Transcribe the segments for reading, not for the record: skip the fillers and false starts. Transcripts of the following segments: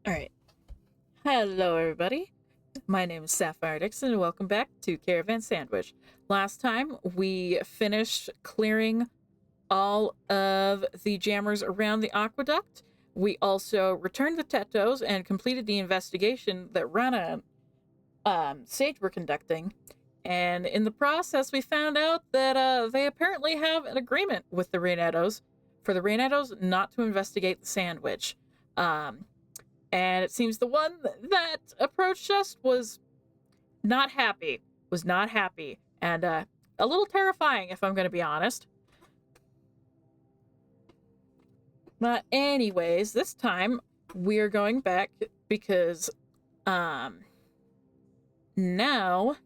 Alright. Hello, everybody. My name is Sapphire Dixon, and welcome back to Caravan Sandwich. Last time, we finished clearing all of the jammers around the aqueduct. We also returned the Tetos and completed the investigation that Rana and Sage were conducting. And in the process, we found out that they apparently have an agreement with the Rainettos for the Rainettos not to investigate the sandwich. Um, and it seems the one that approached us was not happy. Was not happy. And a little terrifying, if I'm going to be honest. But anyways, this time we're going back because now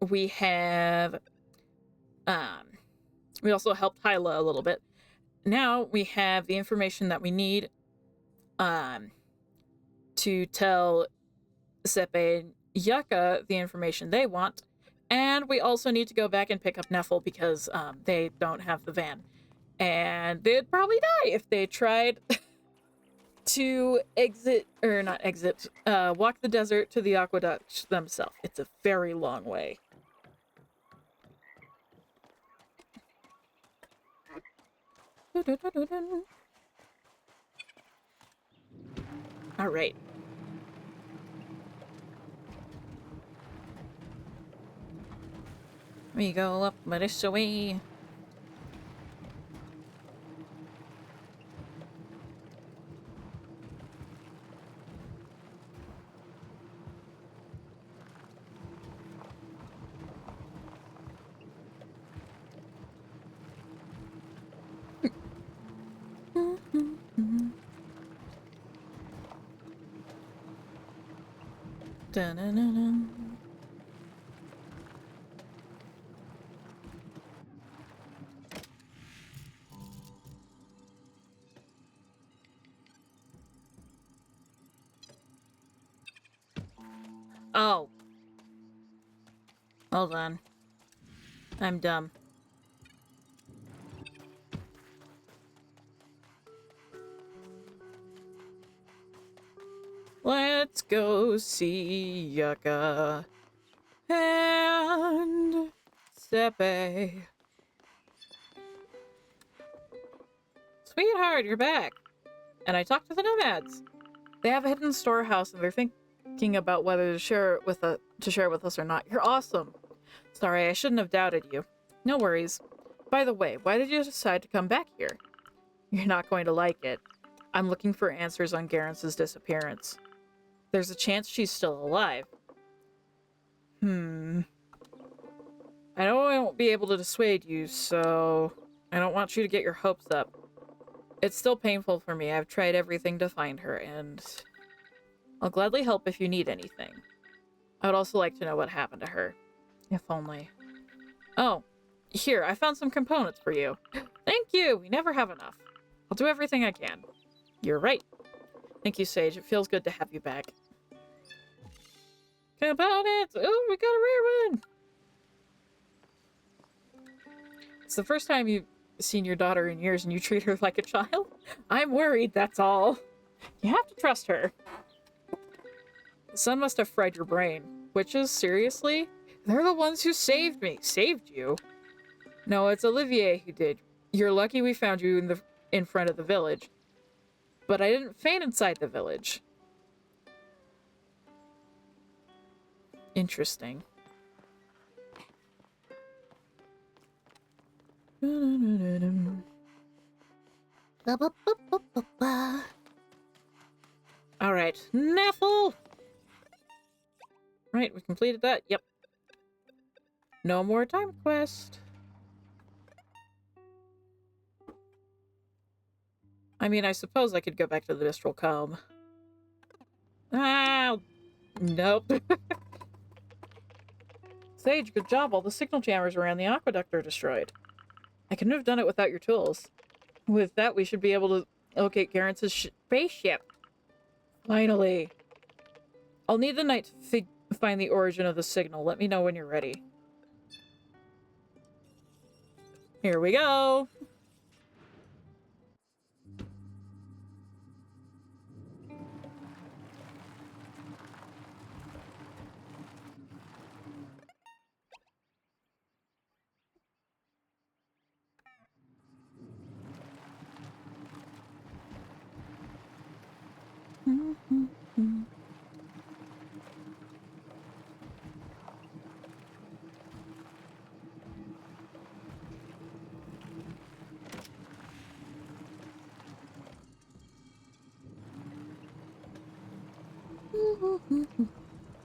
we have we also helped Hyla a little bit. Now we have the information that we need to tell Sepe and Yucca the information they want. And we also need to go back and pick up Neffel because they don't have the van. And they'd probably die if they tried to walk the desert to the aqueduct themselves. It's a very long way. All right. We go up this way. Dun-dun-dun-dun. Oh. Hold on. I'm dumb. Let's go see Yucca and Sepe. Sweetheart, you're back. And I talked to the nomads. They have a hidden storehouse and they're thinking about whether to share it with us or not. You're awesome. Sorry, I shouldn't have doubted you. No worries. By the way, why did you decide to come back here? You're not going to like it. I'm looking for answers on Garence's disappearance. There's a chance she's still alive. I know I won't be able to dissuade you, so I don't want you to get your hopes up. It's still painful for me. I've tried everything to find her, and I'll gladly help if you need anything. I would also like to know what happened to her. If only. Oh, here, I found some components for you. Thank you! We never have enough. I'll do everything I can. You're right. Thank you, Sage. It feels good to have you back. Components! Oh, we got a rare one! It's the first time you've seen your daughter in years and you treat her like a child? I'm worried, that's all. You have to trust her. The sun must have fried your brain. Witches, seriously? They're the ones who saved me. Saved you? No, it's Olivier who did. You're lucky we found you in front of the village. But I didn't faint inside the village. Interesting. Alright, Neffel! Right, we completed that. Yep. No more time quest. I mean, I suppose I could go back to the Mistral Comb. Ah, nope. Sage, good job. All the signal jammers around the aqueduct are destroyed. I couldn't have done it without your tools. With that, we should be able to locate Garence's spaceship. Finally. I'll need the night to find the origin of the signal. Let me know when you're ready. Here we go.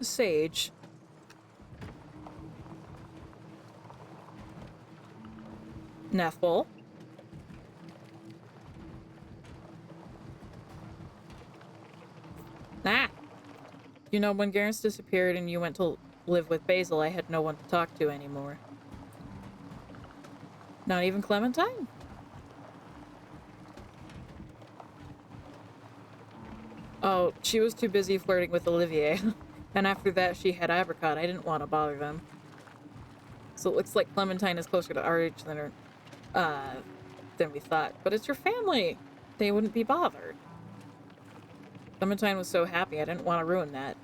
Sage. Neffel. Ah! You know, when Garrus disappeared and you went to live with Basil, I had no one to talk to anymore. Not even Clementine? Oh, she was too busy flirting with Olivier. And after that, she had Apricot. I didn't want to bother them. So it looks like Clementine is closer to our age than we thought. But it's your family. They wouldn't be bothered. Clementine was so happy, I didn't want to ruin that.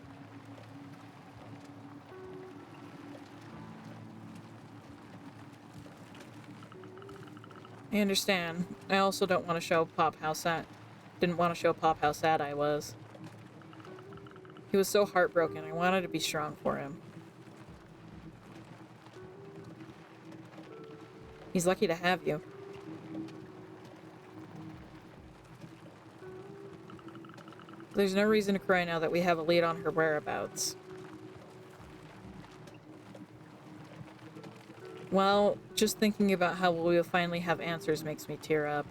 I understand. I also don't want to show Pop how sad... Didn't want to show Pop how sad I was. He was so heartbroken. I wanted to be strong for him. He's lucky to have you. There's no reason to cry now that we have a lead on her whereabouts. Well, just thinking about how we'll finally have answers makes me tear up.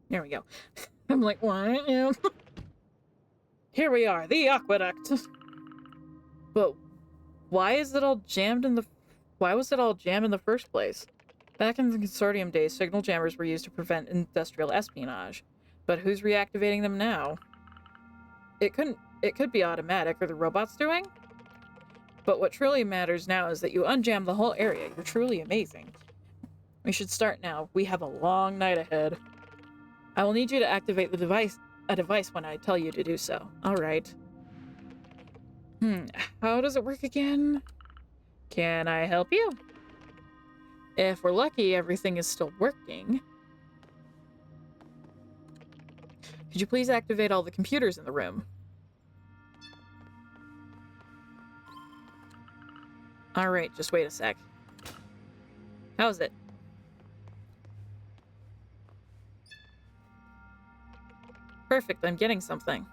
There we go. I'm like, what? Here we are, the aqueduct. But why is it all jammed in the... Why was it all jammed in the first place? Back in the Consortium days, signal jammers were used to prevent industrial espionage. But who's reactivating them now? It could be automatic. Are the robots doing? But what truly matters now is that you unjam the whole area. You're truly amazing. We should start now. We have a long night ahead. I will need you to activate a device when I tell you to do so. Alright. How does it work again? Can I help you? If we're lucky, everything is still working. Could you please activate all the computers in the room? Alright, just wait a sec. How's it? Perfect, I'm getting something.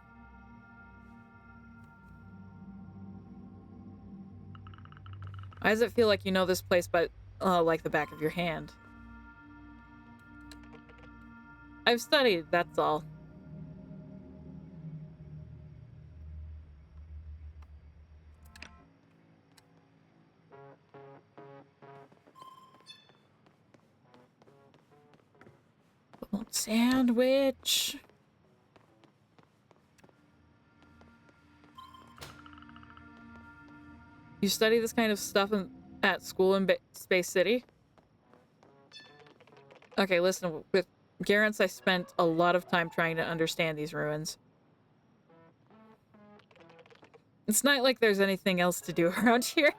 Why does it feel like you know this place but like the back of your hand? I've studied, that's all. Sandwich. You study this kind of stuff at school in Space City? Okay, listen, with Garrus, I spent a lot of time trying to understand these ruins. It's not like there's anything else to do around here.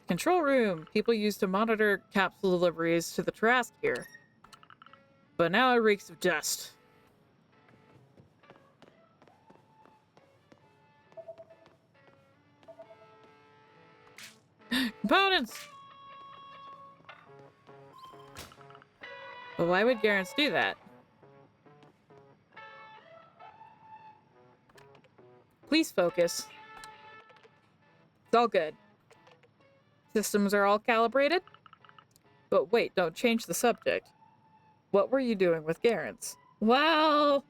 Control room. People used to monitor capsule deliveries to the Trask here. But now it reeks of dust. Components! But why would Garrus do that? Please focus. It's all good. Systems are all calibrated? But wait, don't change the subject. What were you doing with Garrus? Well,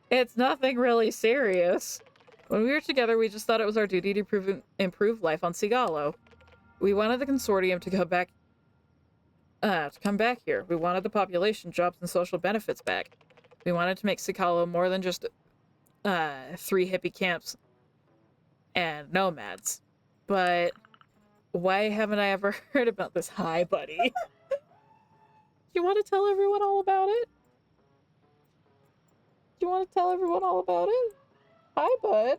it's nothing really serious. When we were together, we just thought it was our duty to improve life on Sigalo. We wanted the Consortium to come back here. We wanted the population, jobs, and social benefits back. We wanted to make Sigalo more than just 3 hippie camps and nomads. But why haven't I ever heard about this? Hi, buddy. you want to tell everyone all about it? Do you want to tell everyone all about it? Hi, bud.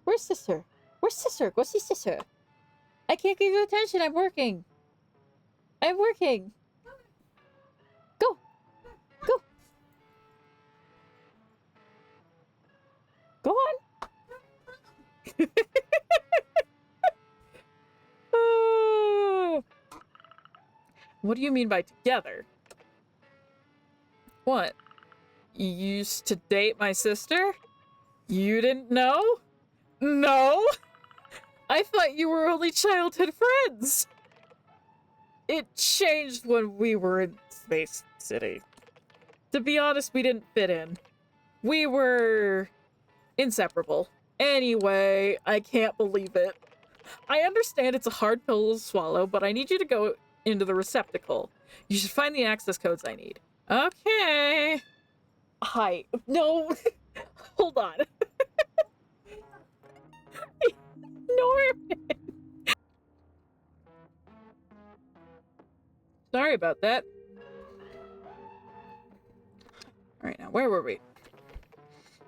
Where's sister? Where's sister? Go see sister. I can't give you attention. I'm working. I'm working. Go. Go. Go on. What do you mean by together? What? You used to date my sister? You didn't know? No? I thought you were only childhood friends. It changed when we were in Space City. To be honest, we didn't fit in. We were inseparable. Anyway, I can't believe it. I understand it's a hard pill to swallow, but I need you to go into the receptacle. You should find the access codes I need. Okay. Hi. No. Hold on. Norman. Sorry about that. Alright, now where were we?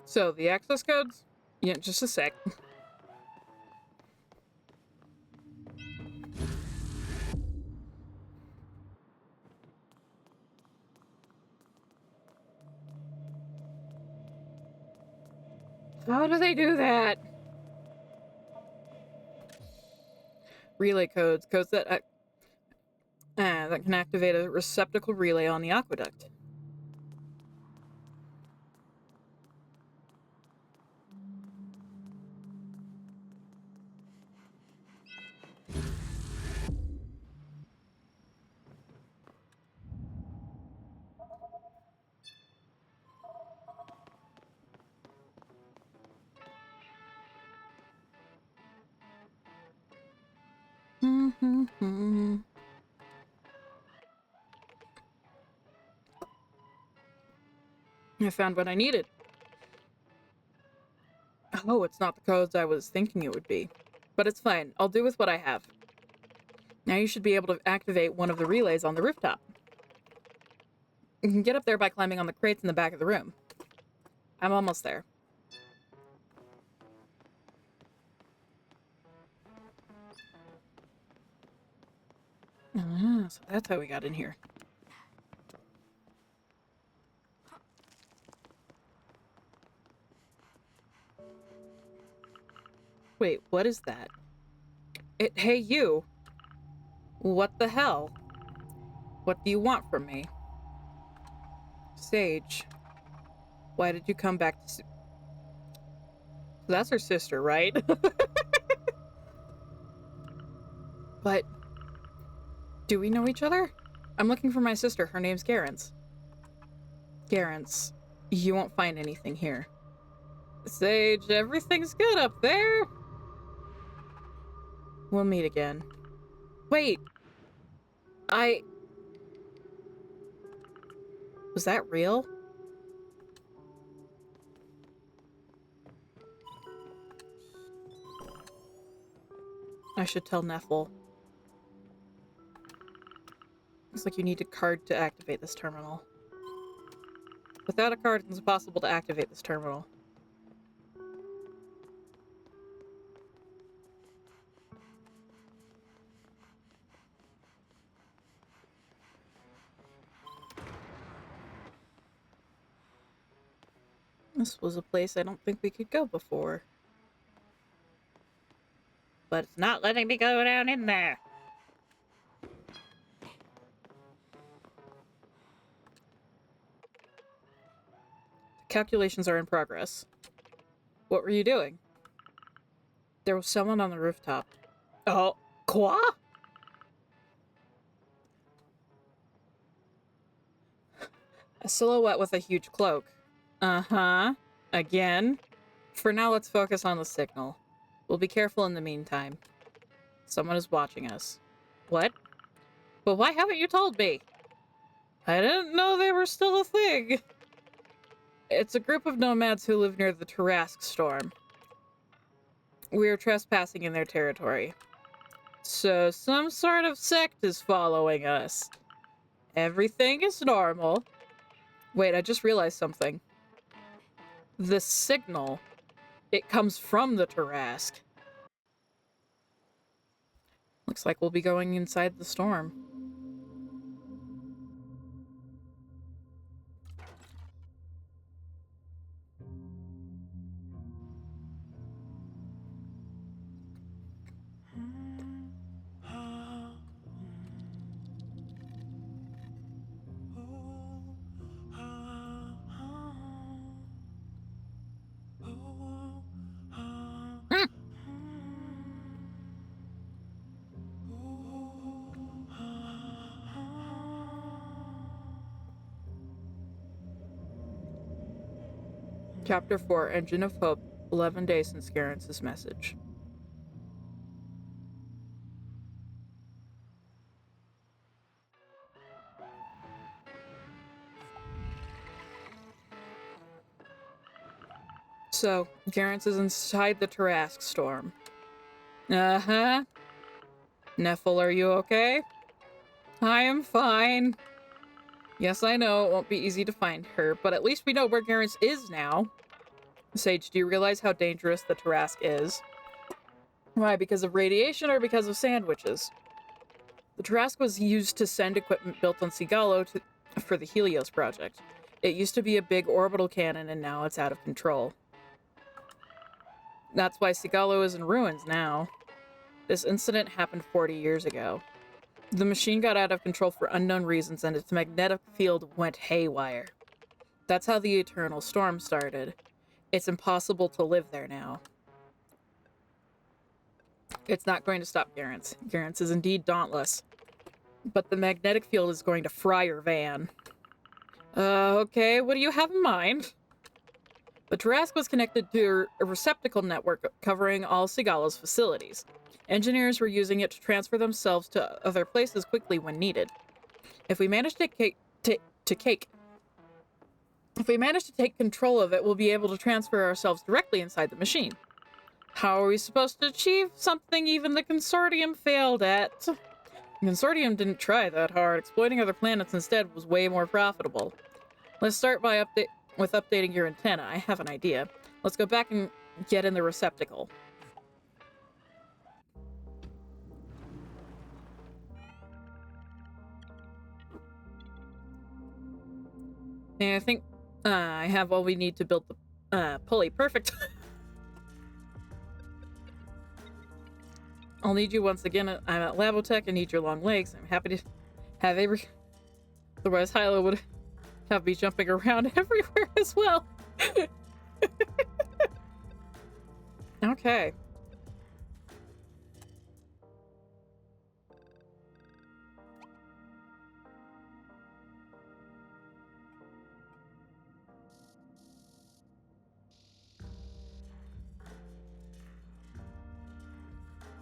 So, the access codes? Yeah, just a sec. How do they do that? Relay codes. Codes that can activate a receptacle relay on the aqueduct. I found what I needed. Oh, it's not the codes I was thinking it would be. But it's fine. I'll do with what I have. Now you should be able to activate one of the relays on the rooftop. You can get up there by climbing on the crates in the back of the room. I'm almost there. So that's how we got in here. Wait, what is that? Hey, you! What the hell? What do you want from me? Sage. Why did you come back to... That's her sister, right? But... do we know each other? I'm looking for my sister. Her name's Garance. Garance. You won't find anything here. Sage, everything's good up there. We'll meet again. Wait. Was that real? I should tell Neffel. Looks like you need a card to activate this terminal. Without a card, it's impossible to activate this terminal. This was a place I don't think we could go before. But it's not letting me go down in there. Calculations are in progress. What were you doing? There was someone on the rooftop. Oh, quoi? A silhouette with a huge cloak. Uh-huh. Again? For now, let's focus on the signal. We'll be careful in the meantime. Someone is watching us. What? But why haven't you told me? I didn't know they were still a thing. It's a group of nomads who live near the Tarrasque storm. We are trespassing in their territory. So some sort of sect is following us. Everything is normal. Wait, I just realized something. The signal, it comes from the Tarask. Looks like we'll be going inside the storm. Chapter 4, Engine of Hope, 11 days since Garence's message. So, Garance is inside the Tarask storm. Uh-huh. Neffel, are you okay? I am fine. Yes, I know it won't be easy to find her, but at least we know where Garance is now. Sage, do you realize how dangerous the Tarask is? Why, because of radiation or because of sandwiches? The Tarask was used to send equipment built on Sigalo for the Helios project. It used to be a big orbital cannon, and now it's out of control. That's why Sigalo is in ruins now. This incident happened 40 years ago. The machine got out of control for unknown reasons, and its magnetic field went haywire. That's how the Eternal Storm started. It's impossible to live there now. It's not going to stop Garance. Garance is indeed dauntless. But the magnetic field is going to fry your van. Okay, what do you have in mind? The Tarask was connected to a receptacle network covering all Sigalo's facilities. Engineers were using it to transfer themselves to other places quickly when needed. If we manage to take control of it, we'll be able to transfer ourselves directly inside the machine. How are we supposed to achieve something even the Consortium failed at? The Consortium didn't try that hard. Exploiting other planets instead was way more profitable. Let's start by updating your antenna. I have an idea. Let's go back and get in the receptacle. And I think I have all we need to build the pulley. Perfect. I'll need you once again. I'm at Labotech. I need your long legs. I'm happy to have otherwise Hylo would have me jumping around everywhere as well. Okay.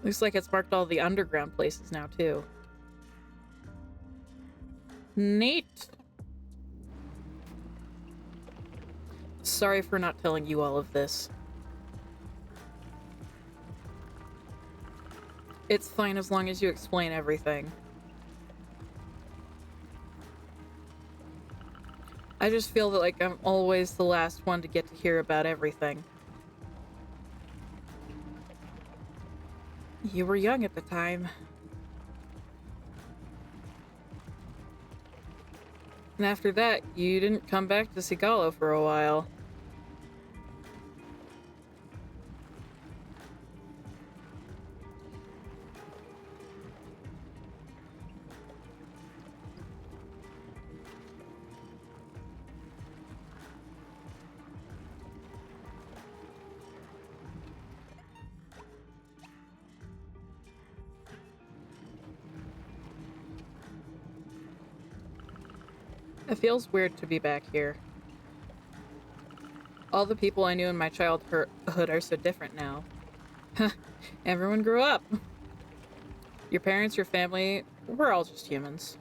Looks like it's marked all the underground places now, too. Neat. Sorry for not telling you all of this. It's fine as long as you explain everything. I just feel that like I'm always the last one to get to hear about everything. You were young at the time. And after that, you didn't come back to Sigalo for a while. It feels weird to be back here. All the people I knew in my childhood are so different now. Everyone grew up. Your parents, your family, we're all just humans.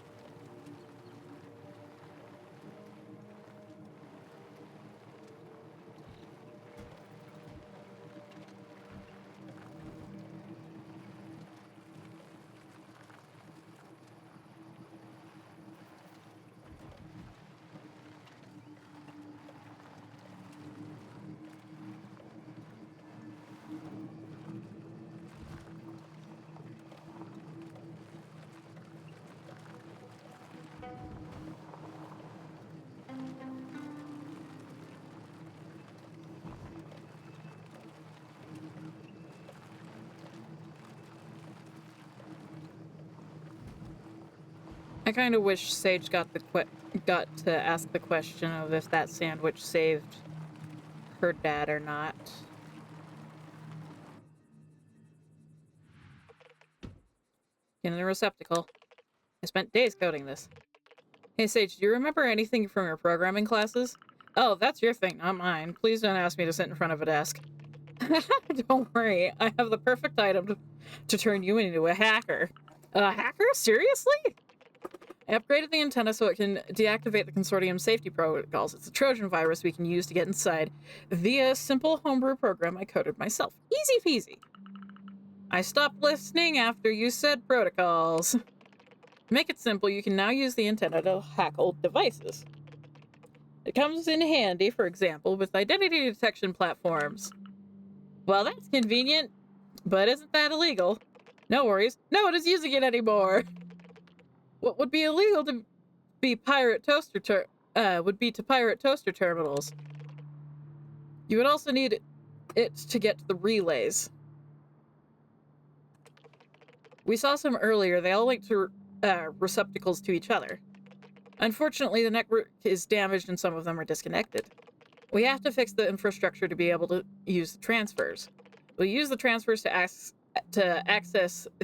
I kind of wish Sage got to ask the question of if that sandwich saved her dad or not. In the receptacle. I spent days coding this. Hey Sage, do you remember anything from your programming classes? Oh, that's your thing, not mine. Please don't ask me to sit in front of a desk. Don't worry, I have the perfect item to turn you into a hacker. A hacker? Seriously? I upgraded the antenna so it can deactivate the consortium safety protocols. It's a Trojan virus we can use to get inside via a simple homebrew program I coded myself. Easy peasy. I stopped listening after you said protocols. To make it simple, you can now use the antenna to hack old devices. It comes in handy, for example, with identity detection platforms. Well, that's convenient, but isn't that illegal? No worries, no one is using it anymore. What would be illegal to pirate toaster terminals. You would also need it to get to the relays. We saw some earlier. They all link to receptacles to each other. Unfortunately, the network is damaged and some of them are disconnected. We have to fix the infrastructure to be able to use the transfers. We'll use the transfers to access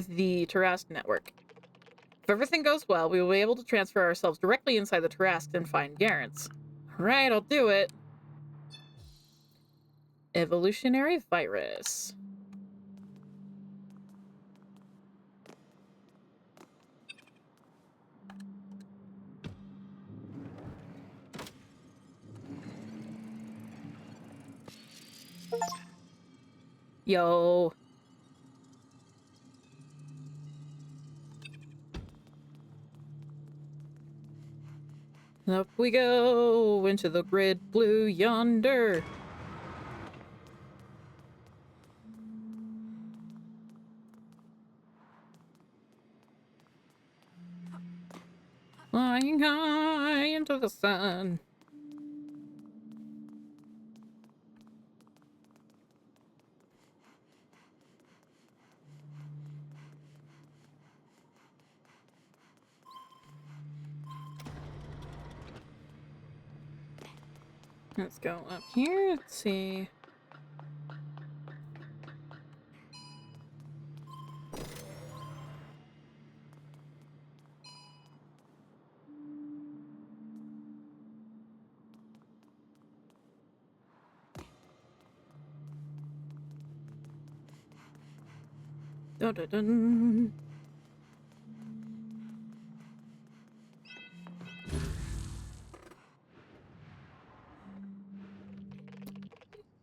the Tarask network. If everything goes well, we will be able to transfer ourselves directly inside the Tarask and find Garance. Alright, I'll do it. Evolutionary virus. Yo. Up we go into the grid blue yonder. Flying high into the sun. Let's go up here. Let's see. Dun, dun, dun.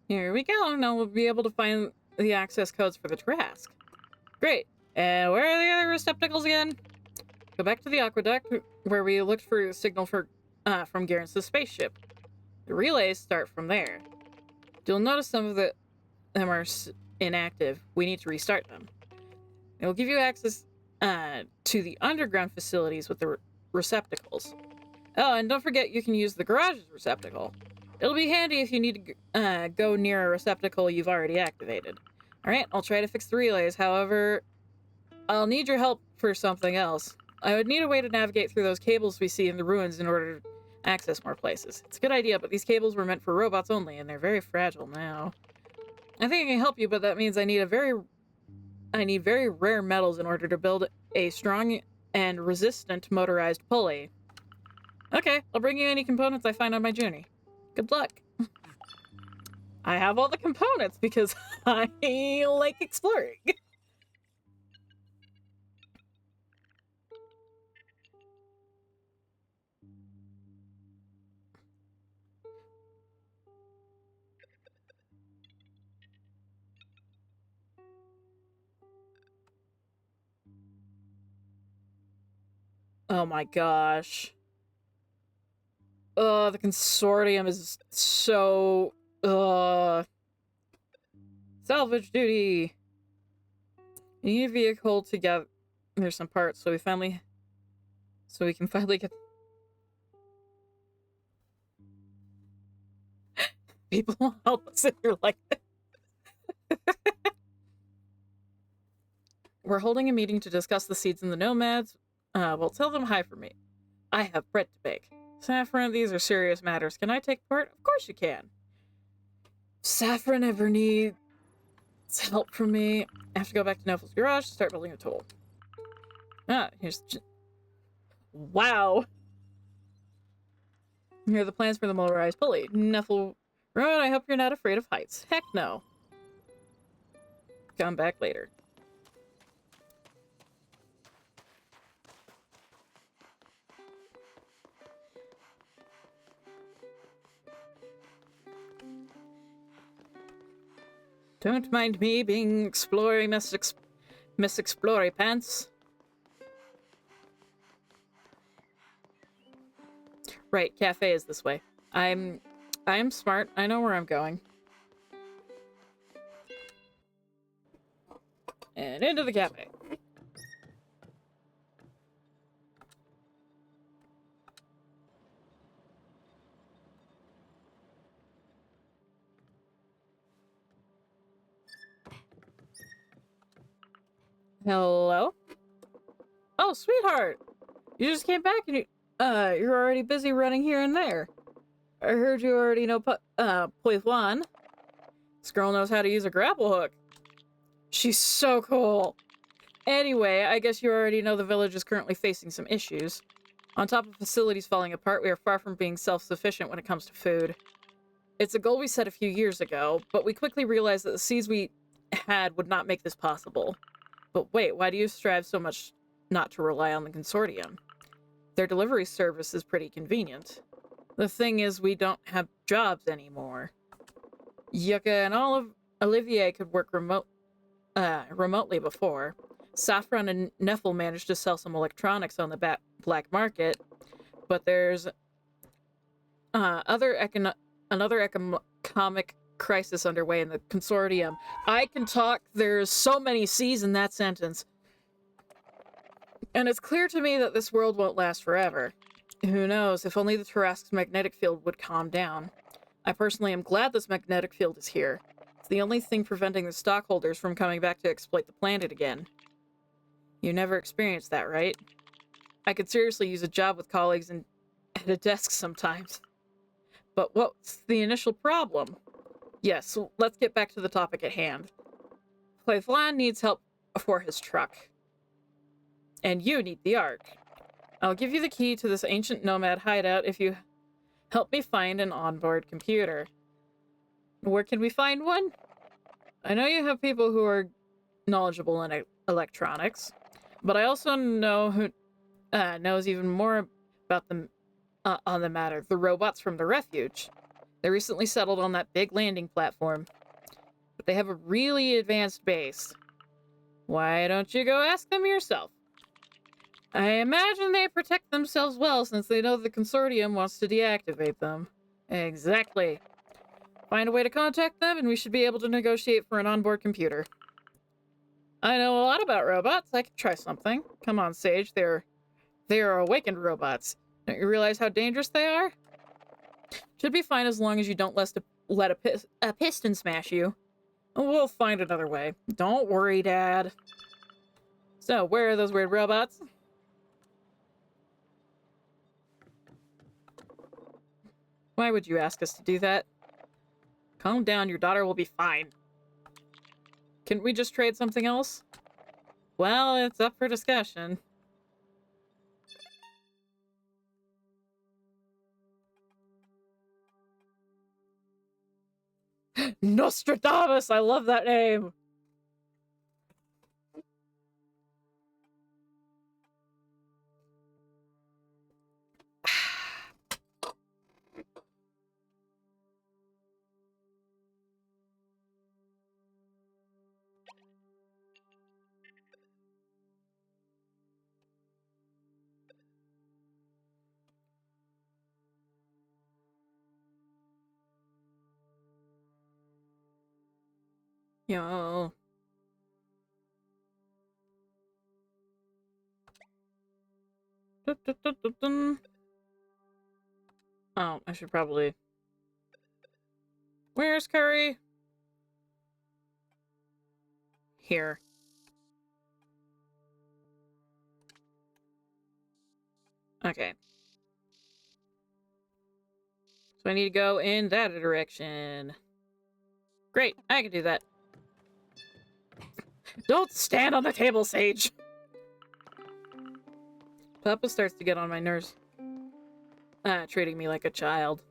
Here we go. Now we'll be able to find the access codes for the Tarask. Great. And where are the other receptacles again? Go back to the aqueduct where we looked for a signal from Garence's spaceship. The relays start from there. You'll notice some of them are inactive. We need to restart them. It will give you access to the underground facilities with the receptacles. Oh, and don't forget you can use the garage's receptacle. It'll be handy if you need to go near a receptacle you've already activated. Alright, I'll try to fix the relays. However, I'll need your help for something else. I would need a way to navigate through those cables we see in the ruins in order to access more places. It's a good idea, but these cables were meant for robots only, and they're very fragile now. I think I can help you, but that means I need very rare metals in order to build a strong and resistant motorized pulley. Okay, I'll bring you any components I find on my journey. Good luck. I have all the components because I like exploring. Oh my gosh. The consortium is so... Salvage duty! You need a vehicle to get... There's some parts, so we can finally get... People will help us if you're like this. We're holding a meeting to discuss the seeds and the nomads. Well, tell them hi for me. I have bread to bake. Saffron, these are serious matters. Can I take part? Of course you can. Saffron ever needs help from me? I have to go back to Neffel's garage to start building a tool. Here's... Wow! Here are the plans for the motorized pulley. Neffel Road, I hope you're not afraid of heights. Heck no. Come back later. Don't mind me being explory Miss Explory Pants. Right, cafe is this way. I'm smart. I know where I'm going. And into the cafe. Hello? Oh, sweetheart! You just came back and you're already busy running here and there. I heard you already know Poifwan. This girl knows how to use a grapple hook. She's so cool. Anyway, I guess you already know the village is currently facing some issues. On top of facilities falling apart, we are far from being self-sufficient when it comes to food. It's a goal we set a few years ago, but we quickly realized that the seeds we had would not make this possible. But wait, why do you strive so much not to rely on the consortium? Their delivery service is pretty convenient. The thing is, we don't have jobs anymore. Yucca and Olivier could work remotely before. Saffron and Neffel managed to sell some electronics on the black market, but there's another economic crisis underway in the consortium. I can talk. There's so many C's in that sentence. And it's clear to me that this world won't last forever. Who knows, if only the Tarrasque's magnetic field would calm down. I personally am glad this magnetic field is here. It's the only thing preventing the stockholders from coming back to exploit the planet again. You never experienced that, right? I could seriously use a job with colleagues and at a desk sometimes. But what's the initial problem? Yes, so let's get back to the topic at hand. Cleveland needs help for his truck. And you need the Ark. I'll give you the key to this ancient nomad hideout if you help me find an onboard computer. Where can we find one? I know you have people who are knowledgeable in electronics, but I also know who knows even more about them on the matter. The robots from the refuge. They recently settled on that big landing platform, but they have a really advanced base. Why don't you go ask them yourself? I imagine they protect themselves well since they know the consortium wants to deactivate them. Exactly. Find a way to contact them and we should be able to negotiate for an onboard computer. I know a lot about robots. I could try something. Come on, Sage. They are awakened robots. Don't you realize how dangerous they are? Should be fine as long as you don't let a piston smash you. We'll find another way. Don't worry, Dad. So, where are those weird robots? Why would you ask us to do that? Calm down, your daughter will be fine. Couldn't we just trade something else? Well, it's up for discussion. Nostradamus! I love that name! Yo. Oh, I should probably... Where's Curry? Here. Okay. So I need to go in that direction. Great, I can do that. Don't stand on the table, Sage! Papa starts to get on my nerves. Treating me like a child.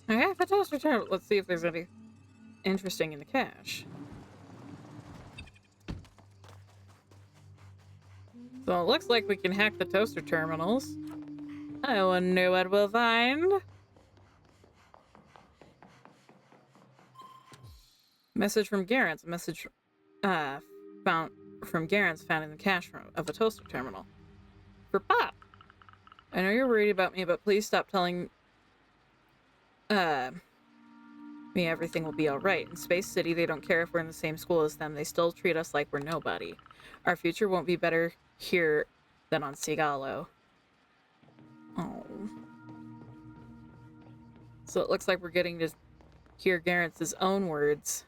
Okay, the toaster terminal. Let's see if there's any interesting in the cache. So it looks like we can hack the toaster terminals. I wonder what we'll find. Message from Garance. A message found from Garance found in the cache of a toaster terminal. For Pop! I know you're worried about me, but please stop telling me everything will be alright. In Space City, they don't care if we're in the same school as them. They still treat us like we're nobody. Our future won't be better here than on Sigalo. Oh. So it looks like we're getting to hear Garence's own words.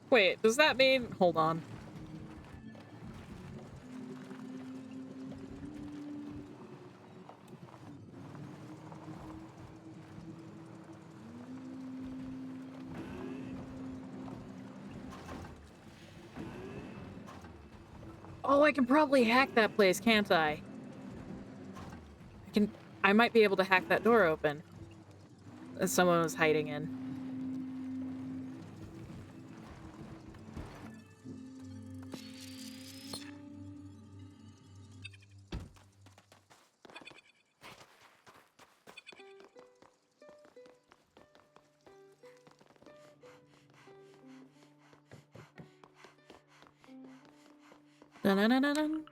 Wait, does that mean... Hold on. Oh, I can probably hack that place, can't I? I might be able to hack that door open. That someone was hiding in. Dun-dun-dun-dun-dun.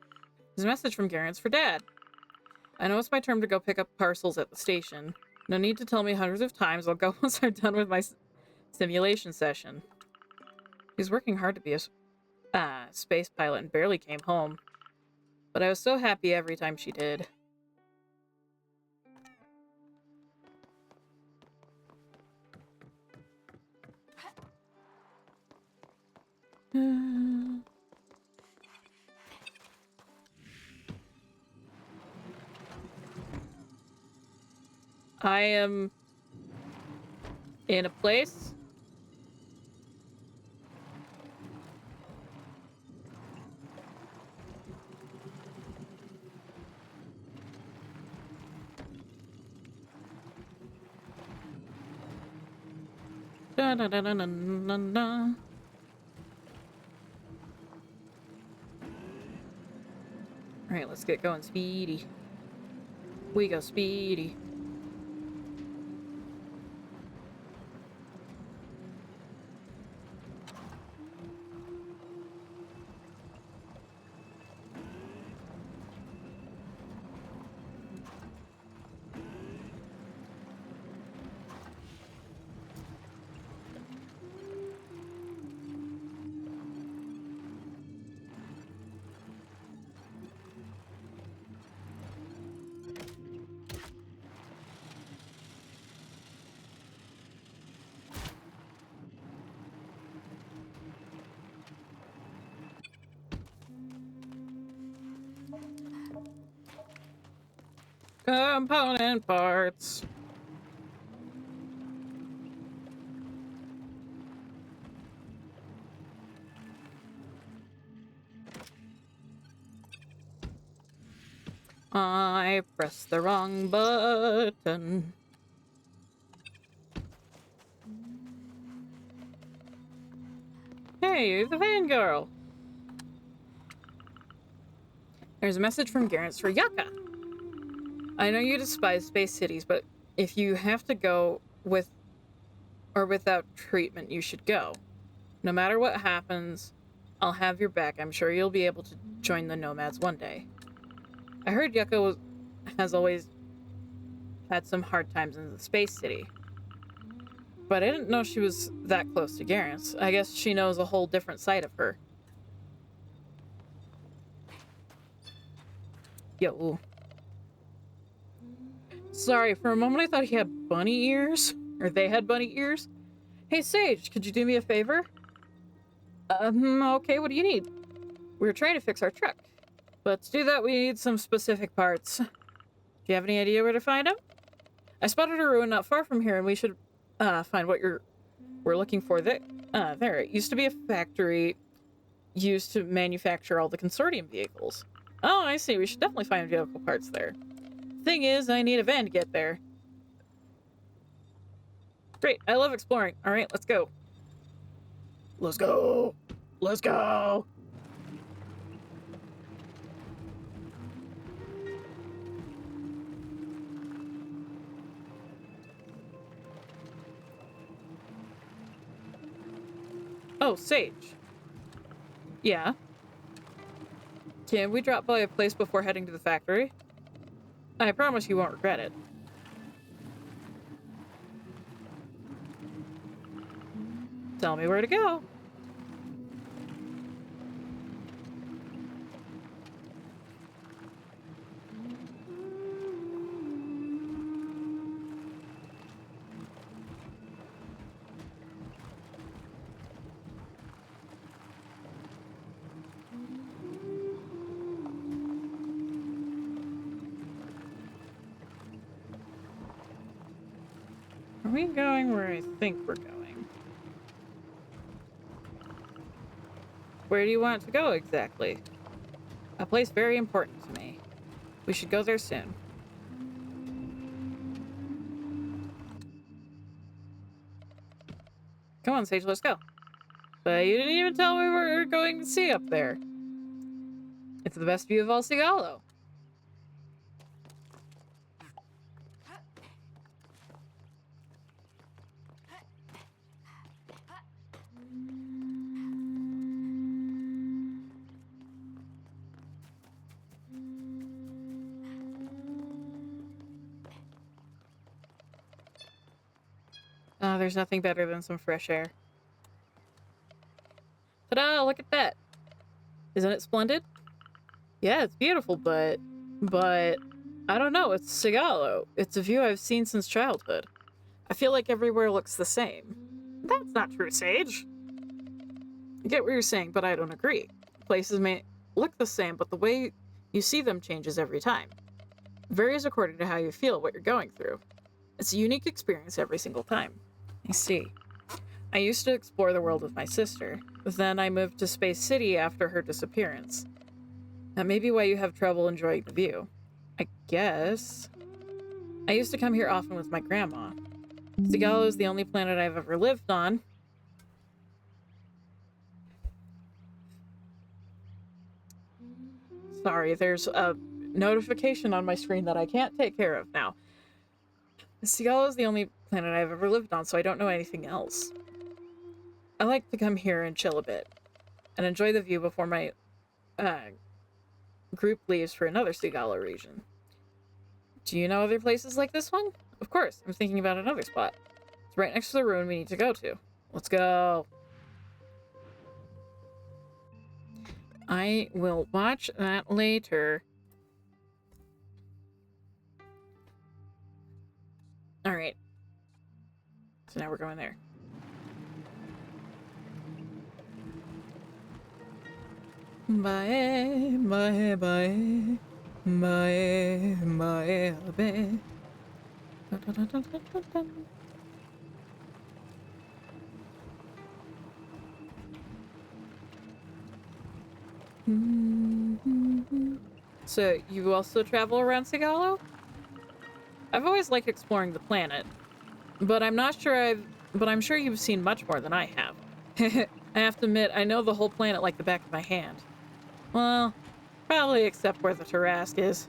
There's a message from Garance for Dad. I know it's my turn to go pick up parcels at the station. No need to tell me hundreds of times. I'll go once I'm done with my simulation session. He's working hard to be a space pilot and barely came home. But I was so happy every time she did. I am in a place. Da, da, da, da, da, da, da. Alright, let's get going speedy. We go speedy. Component parts. I pressed the wrong button. Hey, the van girl. There's a message from Garrett for Yucca. I know you despise space cities, but if you have to go with or without treatment, you should go. No matter what happens, I'll have your back. I'm sure you'll be able to join the nomads one day. I heard Yucca has always had some hard times in the space city. But I didn't know she was that close to Garrus. I guess she knows a whole different side of her. Yo. Sorry, for a moment I thought he had bunny ears. Or they had bunny ears. Hey, Sage, could you do me a favor? Okay, what do you need? We're trying to fix our truck. But to do that, we need some specific parts. Do you have any idea where to find them? I spotted a ruin not far from here, and we should find what we're looking for. There, it used to be a factory used to manufacture all the consortium vehicles. Oh, I see. We should definitely find vehicle parts there. Thing is, I need a van to get there. Great, I love exploring. All right, let's go. Let's go. Let's go. Oh, Sage. Yeah? Can we drop by a place before heading to the factory? I promise you won't regret it. Tell me where to go. Are we going where I think we're going? Where do you want to go exactly? A place very important to me. We should go there soon. Come on, Sage, let's go. But you didn't even tell me where we're going to see up there. It's the best view of all Sigalo. There's nothing better than some fresh air. Ta-da! Look at that! Isn't it splendid? Yeah, it's beautiful, but I don't know, it's Sigalo. It's a view I've seen since childhood. I feel like everywhere looks the same. That's not true, Sage. I get what you're saying, but I don't agree. Places may look the same, but the way you see them changes every time. It varies according to how you feel, what you're going through. It's a unique experience every single time. I see. I used to explore the world with my sister. Then I moved to Space City after her disappearance. That may be why you have trouble enjoying the view. I guess. I used to come here often with my grandma. Sigalo is the only planet I've ever lived on. Sorry, there's a notification on my screen that I can't take care of now. Sigalo is the only planet I've ever lived on, so I don't know anything else. I like to come here and chill a bit, and enjoy the view before my group leaves for another Sigalo region. Do you know other places like this one? Of course, I'm thinking about another spot. It's right next to the ruin we need to go to. Let's go. I will watch that later. Alright. So now we're going there. Bye, bye, bye. Bye, bye, bye. Dun, dun, dun, dun, dun, dun. So, you also travel around Sigalo? I've always liked exploring the planet, but I'm sure you've seen much more than I have. I have to admit, I know the whole planet like the back of my hand. Well, probably except where the Tarrasque is.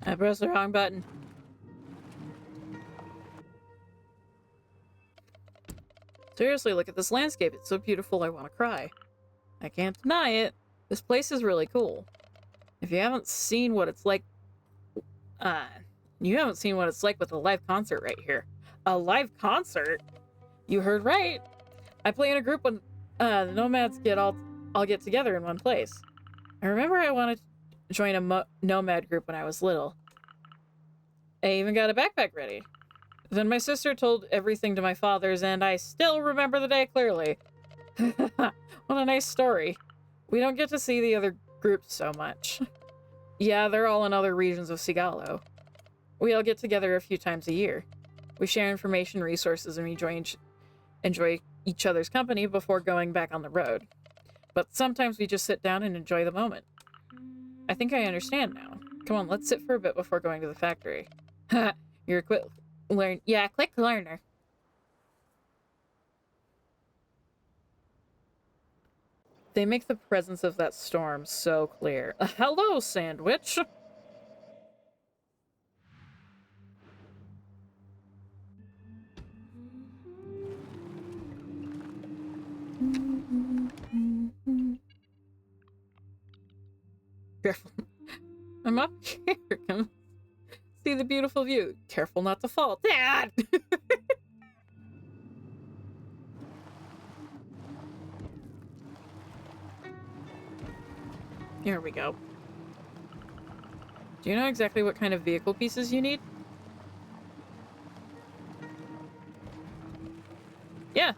I pressed the wrong button. Seriously, look at this landscape. It's so beautiful I want to cry. I can't deny it. This place is really cool. If you haven't seen what it's like, uh, you haven't seen what it's like with a live concert right here. A live concert? You heard right. I play in a group when the nomads all get together in one place. I remember I wanted to join a nomad group when I was little. I even got a backpack ready. Then my sister told everything to my father's, and I still remember the day clearly. What a nice story. We don't get to see the other groups so much. Yeah, they're all in other regions of Sigalo. We all get together a few times a year. We share information, resources, and we enjoy each other's company before going back on the road. But sometimes we just sit down and enjoy the moment. I think I understand now. Come on, let's sit for a bit before going to the factory. You're a quick learner. They make the presence of that storm so clear. Hello, Sandwich! Careful. I'm up here. Come see the beautiful view. Careful not to fall. Dad! Here we go. Do you know exactly what kind of vehicle pieces you need? Yeah.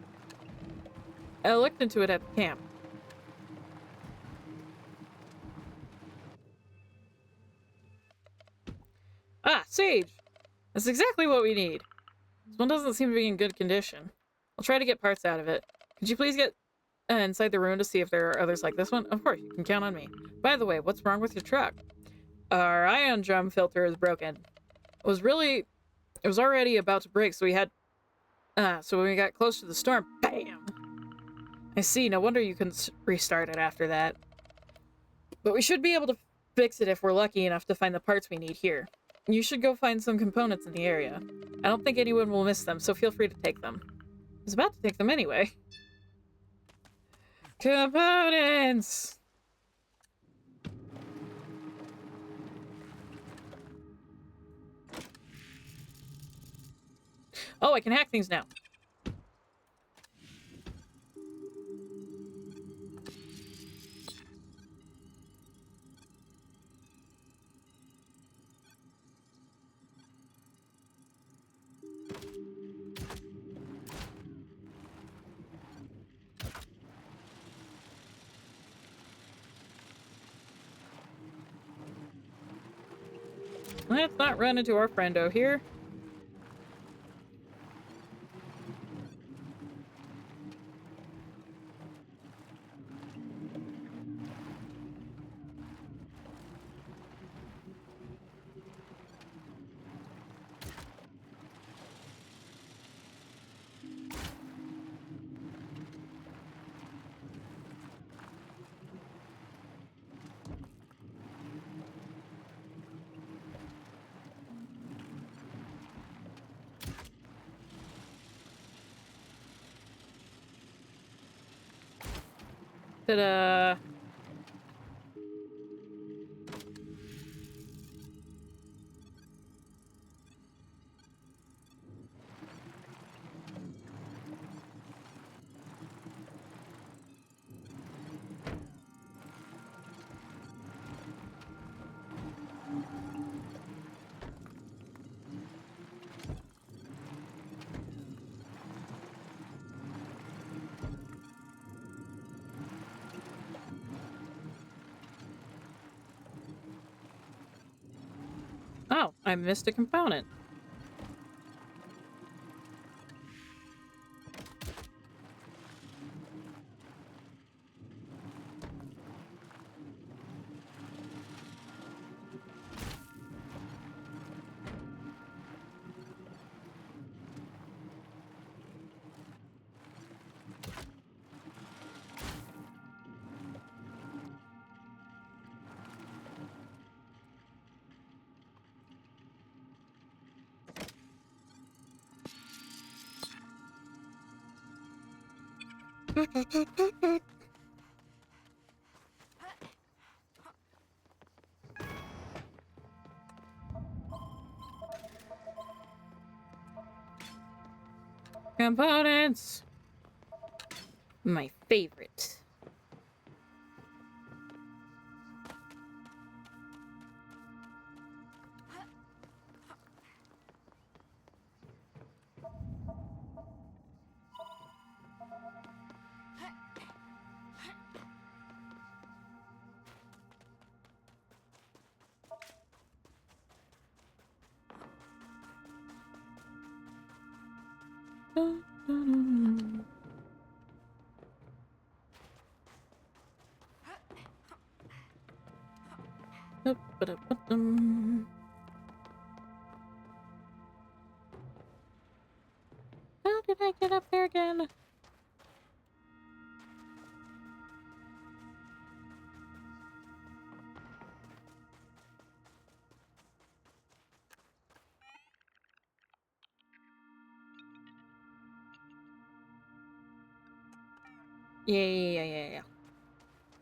I looked into it at the camp. Ah, sage! That's exactly what we need. This one doesn't seem to be in good condition. I'll try to get parts out of it. Could you please get inside the ruin to see if there are others like this one? Of course, you can count on me. By the way, what's wrong with your truck? Our ion drum filter is broken. It was already about to break, so so when we got close to the storm, BAM! I see, no wonder you couldn't restart it after that. But we should be able to fix it if we're lucky enough to find the parts we need here. You should go find some components in the area. I don't think anyone will miss them, so feel free to take them. I was about to take them anyway. Components! Oh, I can hack things now. Let's not run into our friendo here. Ta-da! I missed a component. Components! My favorite. How did I get up there again? Yeah.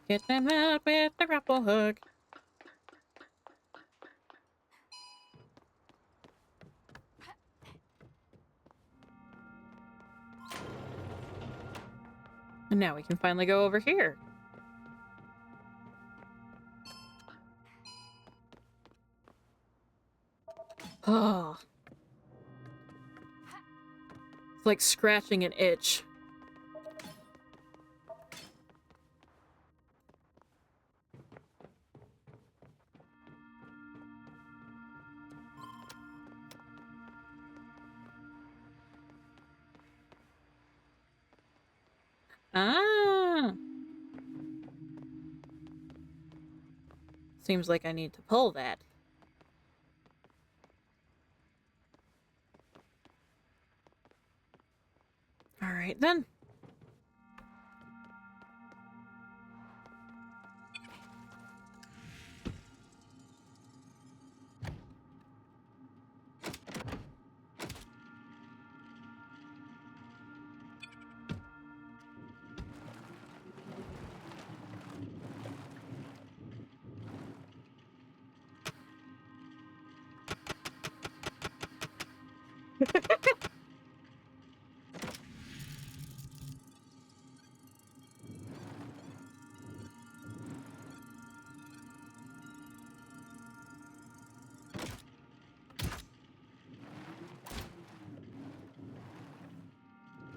Get them out with the grapple hook. And now we can finally go over here. Oh. It's like scratching an itch. Ah. Seems like I need to pull that. Alright then.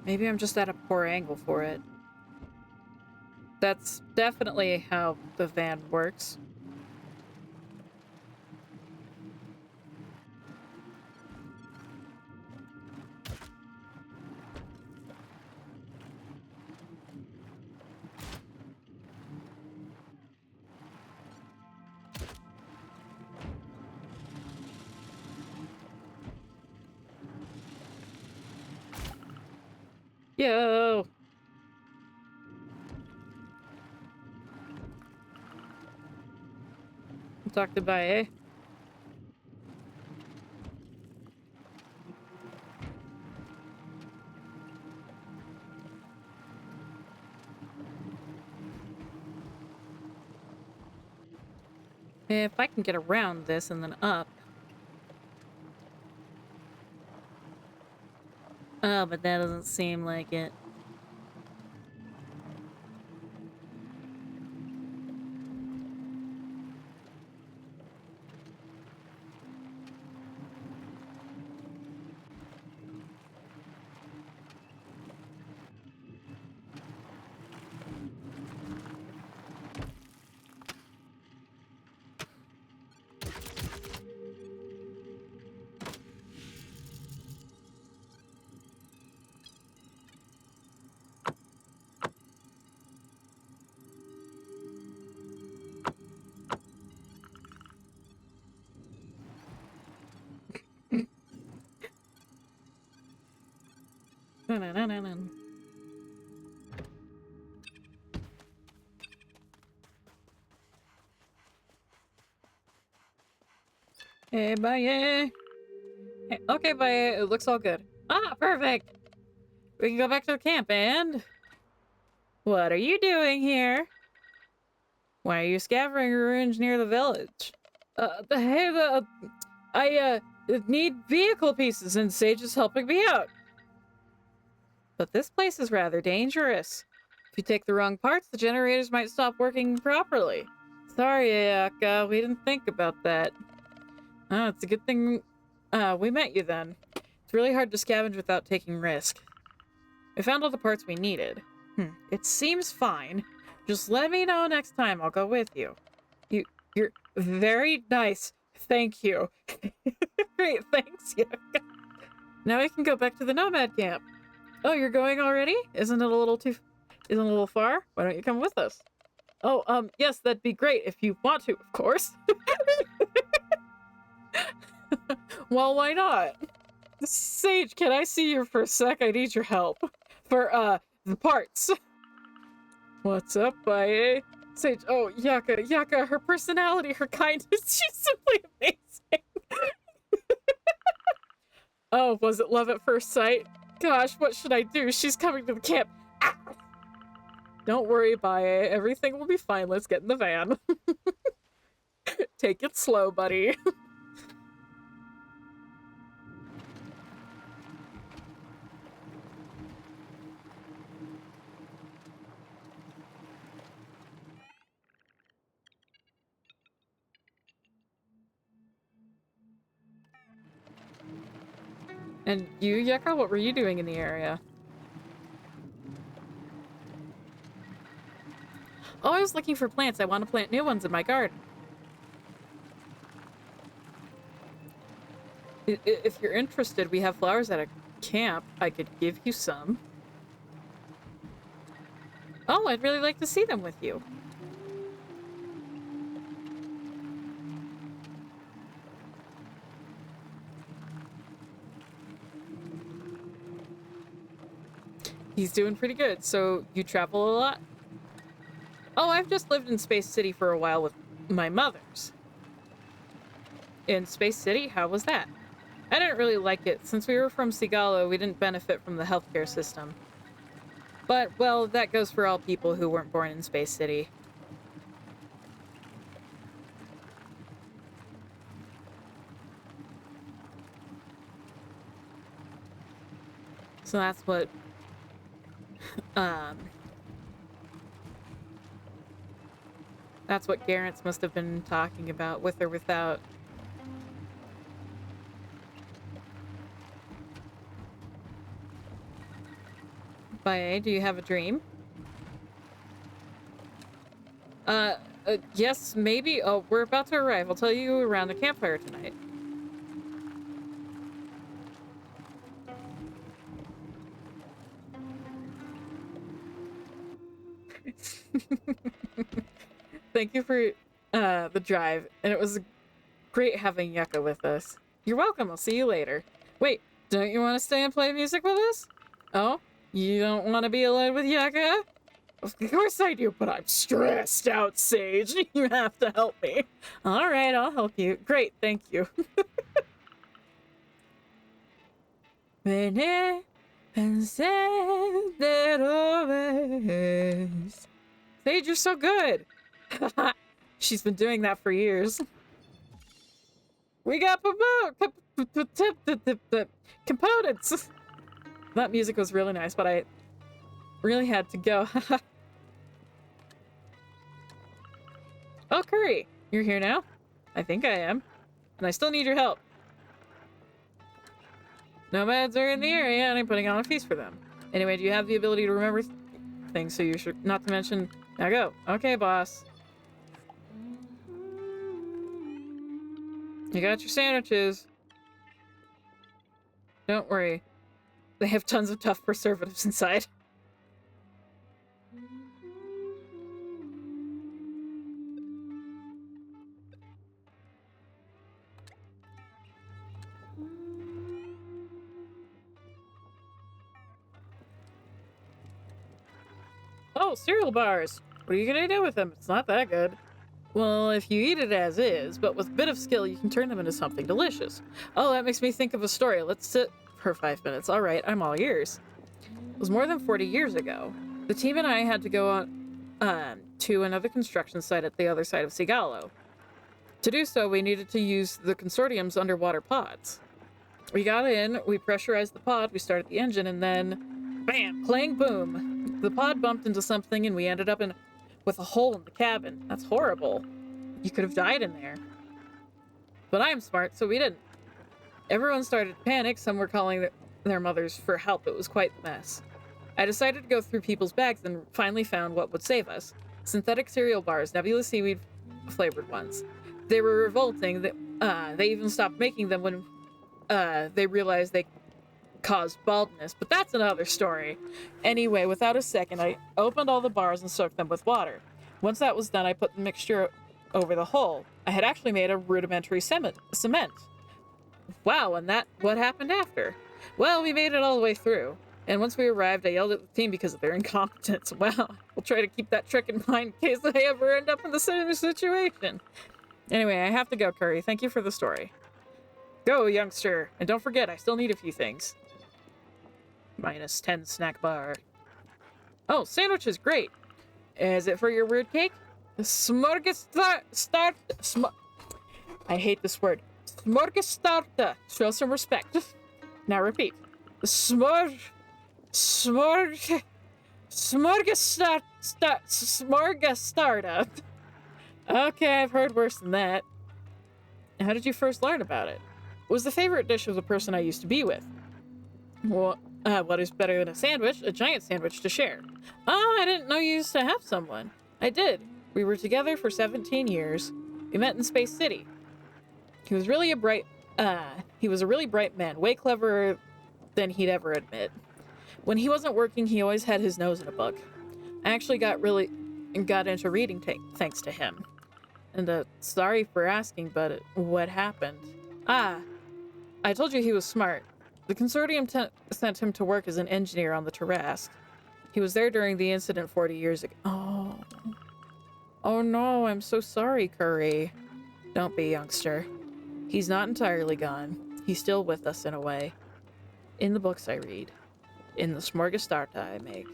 Maybe I'm just at a poor angle for it. That's definitely how the van works. Yo! Talk to Bae. If I can get around this and then up. Oh, but that doesn't seem like it. Hey, bye. Hey, okay, bye. It looks all good. Ah, perfect. We can go back to the camp and... What are you doing here? Why are you scavenging ruins near the village? I need vehicle pieces and Sage is helping me out. But this place is rather dangerous. If you take the wrong parts, the generators might stop working properly. Sorry, Ayaka, we didn't think about that. Oh, it's a good thing we met you then. It's really hard to scavenge without taking risk. We found all the parts we needed. It seems fine. Just let me know next time. I'll go with you. You're very nice. Thank you. Great, thanks, Yaka. Now we can go back to the nomad camp. Oh, you're going already? Isn't it a little far? Why don't you come with us? Oh, yes, that'd be great if you want to, of course. Well, why not? Sage, can I see you for a sec? I need your help. For, the parts. What's up, Baye? Sage, oh, Yaka, her personality, her kindness, she's simply amazing. Oh, was it love at first sight? Gosh, what should I do? She's coming to the camp. Ah! Don't worry, Baye. Everything will be fine. Let's get in the van. Take it slow, buddy. And you, Yeka, what were you doing in the area? Oh, I was looking for plants. I want to plant new ones in my garden. If you're interested, we have flowers at a camp. I could give you some. Oh, I'd really like to see them with you. He's doing pretty good. So, you travel a lot? Oh, I've just lived in Space City for a while with my mother's. In Space City? How was that? I didn't really like it. Since we were from Sigalo, we didn't benefit from the healthcare system. But, well, that goes for all people who weren't born in Space City. So that's what... That's what Garrett must have been talking about, with or without. Bae, do you have a dream? Yes, maybe. Oh, we're about to arrive. I'll tell you around the campfire tonight. Thank you for the drive, and it was great having Yucca with us. You're welcome. I'll see you later. Wait, don't you want to stay and play music with us? Oh, you don't want to be alone with Yucca? Of course I do, but I'm stressed out, Sage. You have to help me. All right, I'll help you. Great, thank you. Sage, you're so good. She's been doing that for years. We got components. That music was really nice, but I really had to go. Oh, Curry, you're here now? I think I am. And I still need your help. Nomads are in the area, and I'm putting on a feast for them. Anyway, do you have the ability to remember things, so you should not to mention... Now go. Okay, boss. You got your sandwiches. Don't worry. They have tons of tough preservatives inside. Oh, cereal bars! What are you gonna do with them? It's not that good. Well, if you eat it as is, but with a bit of skill, you can turn them into something delicious. Oh, that makes me think of a story. Let's sit for 5 minutes. All right, I'm all ears. It was more than 40 years ago. The team and I had to go on to another construction site at the other side of Sigalo. To do so, we needed to use the consortium's underwater pods. We got in, we pressurized the pod, we started the engine, and then, bam, clang, boom. The pod bumped into something and we ended up with a hole in the cabin. That's horrible. You could have died in there. But I'm smart, so we didn't. Everyone started to panic. Some were calling their mothers for help. It was quite the mess. I decided to go through people's bags and finally found what would save us. Synthetic cereal bars, nebulous seaweed flavored ones. They were revolting. They even stopped making them when they realized they caused baldness, but that's another story. Anyway, without a second, I opened all the bars and soaked them with water. Once that was done, I put the mixture over the hole. I had actually made a rudimentary cement. Wow, and what happened after? Well, we made it all the way through. And once we arrived, I yelled at the team because of their incompetence. Well, we'll try to keep that trick in mind in case I ever end up in the same situation. Anyway, I have to go, Curry. Thank you for the story. Go, youngster. And don't forget, I still need a few things. -10 snack bar. Oh, sandwich is great. Is it for your weird cake? I hate this word. Smorgastarta. Show some respect. Now repeat. Smorgastarta. Okay, I've heard worse than that. How did you first learn about it? It was the favorite dish of the person I used to be with. Well, what is better than a sandwich? A giant sandwich to share. Oh, I didn't know you used to have someone. I did. We were together for 17 years. We met in Space City. He was a really bright man, way cleverer than he'd ever admit. When he wasn't working, he always had his nose in a book. I actually got into reading thanks to him. And sorry for asking, but what happened? I told you he was smart. The consortium sent him to work as an engineer on the Tarask. He was there during the incident 40 years ago. Oh no, I'm so sorry, Curry. Don't be, youngster. He's not entirely gone. He's still with us in a way. In the books I read. In the smorgastarta I make.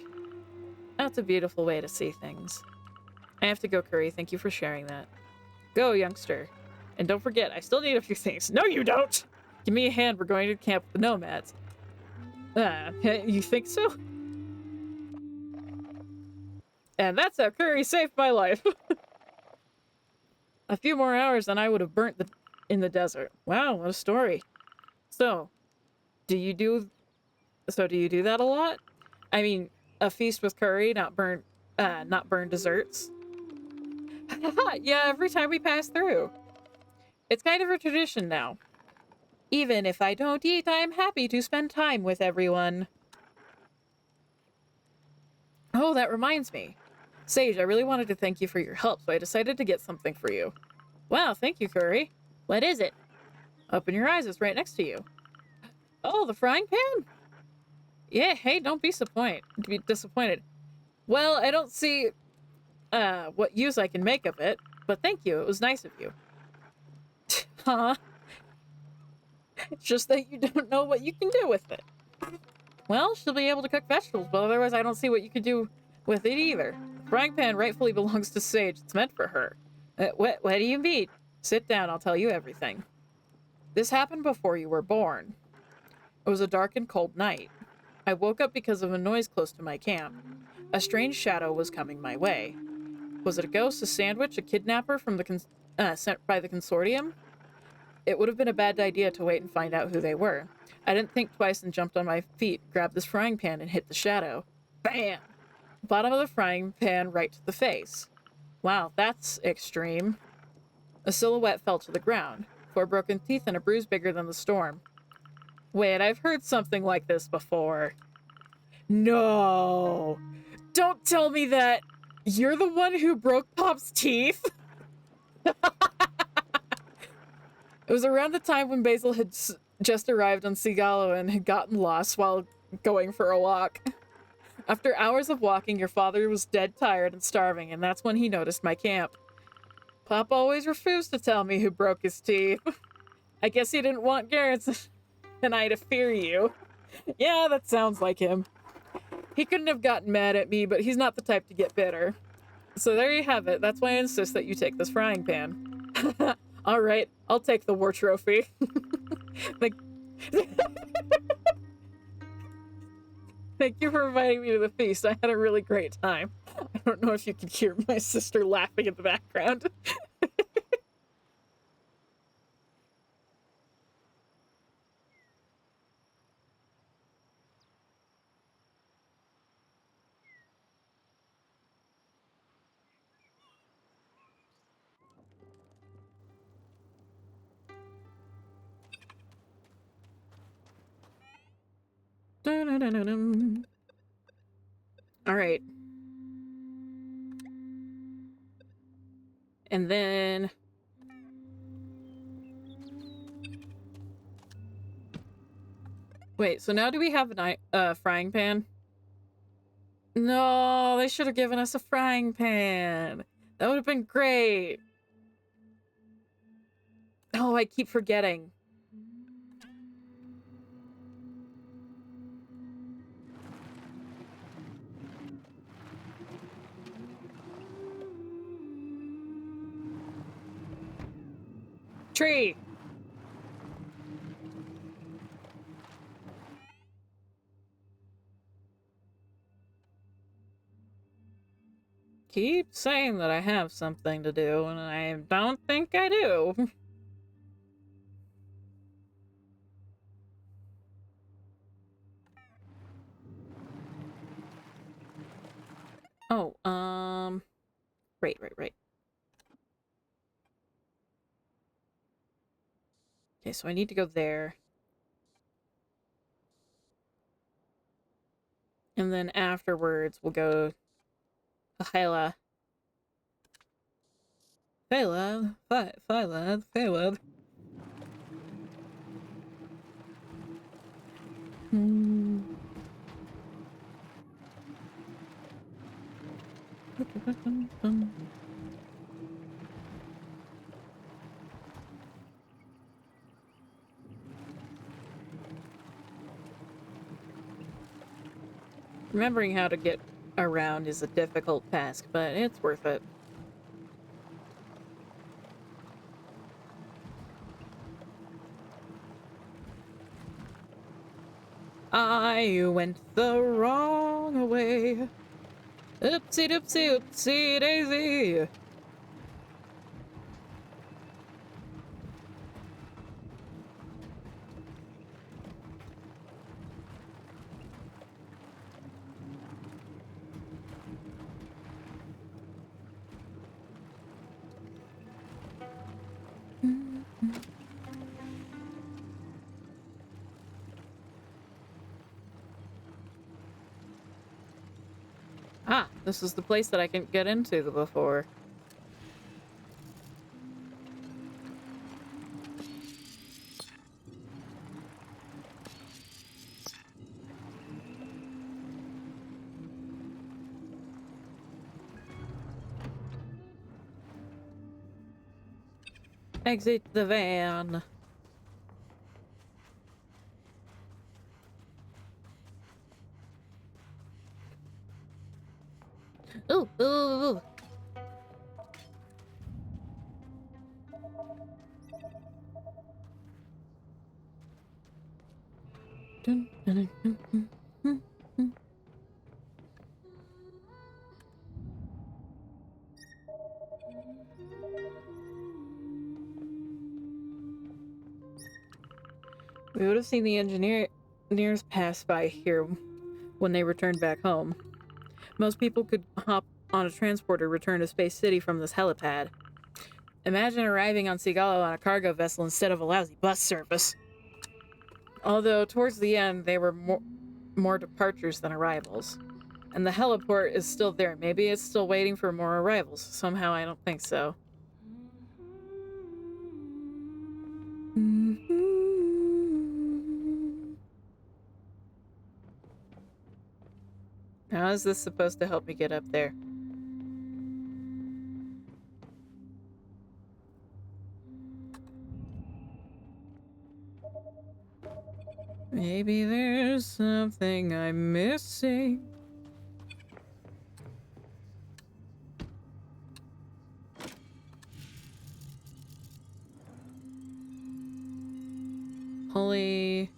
That's a beautiful way to see things. I have to go, Curry. Thank you for sharing that. Go, youngster. And don't forget, I still need a few things. No, you don't! Give me a hand. We're going to camp with the nomads. You think so? And that's how Curry saved my life. A few more hours and I would have burnt in the desert. Wow, what a story. So, do you do that a lot? I mean, a feast with curry, not burn desserts. Yeah, every time we pass through. It's kind of a tradition now. Even if I don't eat, I'm happy to spend time with everyone. Oh, that reminds me. Sage, I really wanted to thank you for your help, so I decided to get something for you. Wow, thank you, Curry. What is it? Open your eyes, it's right next to you. Oh, the frying pan? Yeah, hey, don't be disappointed. Well, I don't see what use I can make of it, but thank you, it was nice of you. Huh? It's just that you don't know what you can do with it. Well, she'll be able to cook vegetables, but otherwise I don't see what you could do with it either. The frying pan rightfully belongs to Sage. It's meant for her. What do you mean? Sit down, I'll tell you everything. This happened before you were born. It was a dark and cold night. I woke up because of a noise close to my camp. A strange shadow was coming my way. Was it a ghost, a sandwich, a kidnapper from sent by the consortium? It would have been a bad idea to wait and find out who they were. I didn't think twice and jumped on my feet, grabbed this frying pan, and hit the shadow. Bam! Bottom of the frying pan right to the face. Wow, that's extreme. A silhouette fell to the ground. 4 broken teeth and a bruise bigger than the storm. Wait, I've heard something like this before. No! Don't tell me that you're the one who broke Pop's teeth? It was around the time when Basil had just arrived on Sigalo and had gotten lost while going for a walk. After hours of walking, your father was dead tired and starving, and that's when he noticed my camp. Pop always refused to tell me who broke his teeth. I guess he didn't want Garrett and I to fear you. Yeah, that sounds like him. He couldn't have gotten mad at me, but he's not the type to get bitter. So there you have it. That's why I insist that you take this frying pan. All right, I'll take the war trophy. Thank, thank you for inviting me to the feast. I had a really great time. I don't know if you can hear my sister laughing in the background. All right. And then... Wait, so now do we have a frying pan? No, they should have given us a frying pan. That would have been great. Oh, I keep forgetting. Tree! Keep saying that I have something to do, and I don't think I do. Oh, right. Okay, so I need to go there. And then afterwards, we'll go to Hyla. Hyla. Remembering how to get around is a difficult task, but it's worth it. I went the wrong way. Oopsie doopsie oopsie daisy. Ah, this is the place that I can get into before. Exit the van. Ooh. We would have seen the engineers pass by here when they returned back home. Most people could hop on a transporter return to Space City from this helipad. Imagine arriving on Sigalo on a cargo vessel instead of a lousy bus service. Although towards the end they were more departures than arrivals. And the heliport is still there. Maybe it's still waiting for more arrivals. Somehow I don't think so. How is this supposed to help me get up there? Maybe there's something I'm missing. Holy...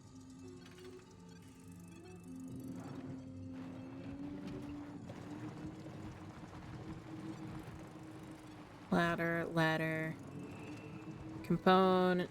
Ladder. Component.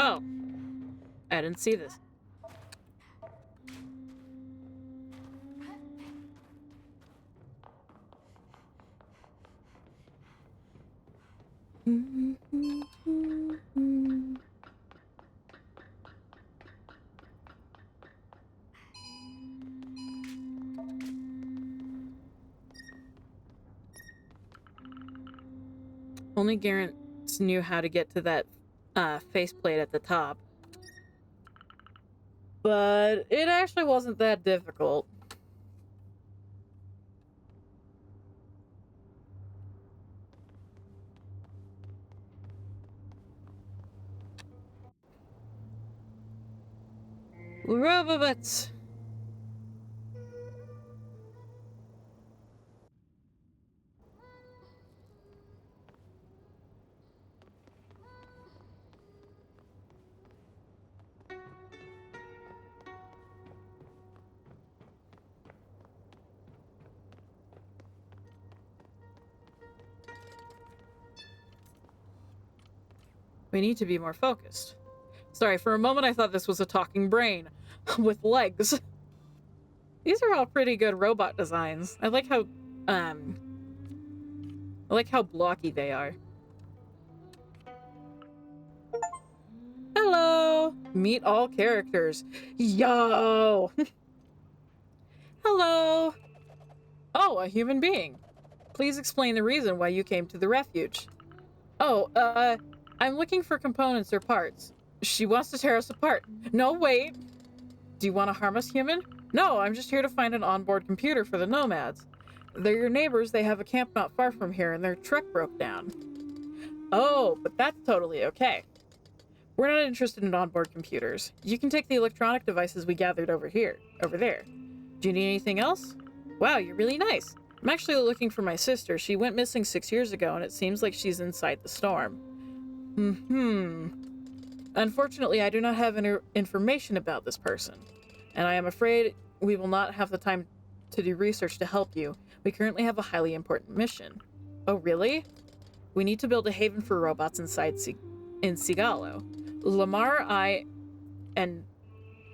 Oh, I didn't see this. Only Garrett knew how to get to that faceplate at the top. But it actually wasn't that difficult. Robots! We need to be more focused. Sorry, for a moment I thought this was a talking brain with legs. These are all pretty good robot designs. I like how blocky they are. Hello! Meet all characters. Yo! Hello! Oh, a human being. Please explain the reason why you came to the refuge. Oh, I'm looking for components or parts. She wants to tear us apart. No, wait! Do you want to harm us, human? No, I'm just here to find an onboard computer for the nomads. They're your neighbors, they have a camp not far from here, and their truck broke down. Oh, but that's totally okay. We're not interested in onboard computers. You can take the electronic devices we gathered over there. Do you need anything else? Wow, you're really nice. I'm actually looking for my sister. She went missing 6 years ago, and it seems like she's inside the storm. Unfortunately, I do not have any information about this person, and I am afraid we will not have the time to do research to help you. We currently have a highly important mission. Oh, really? We need to build a haven for robots inside in Sigalo. Lamar, and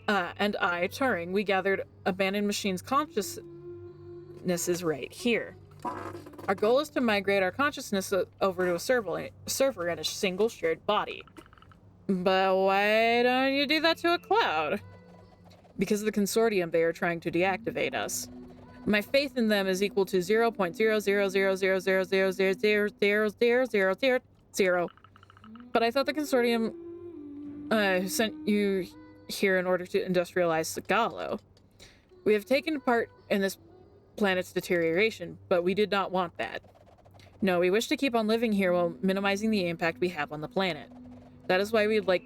I, Turing, we gathered abandoned machines' consciousnesses right here. Our goal is to migrate our consciousness over to a server in a single shared body. But why don't you do that to a cloud? Because of the consortium, they are trying to deactivate us. My faith in them is equal to 0.0000000000000. But I thought the consortium sent you here in order to industrialize Sigalo. We have taken part in this planet's deterioration, but we did not want that. No, we wish to keep on living here while minimizing the impact we have on the planet. That is why we'd like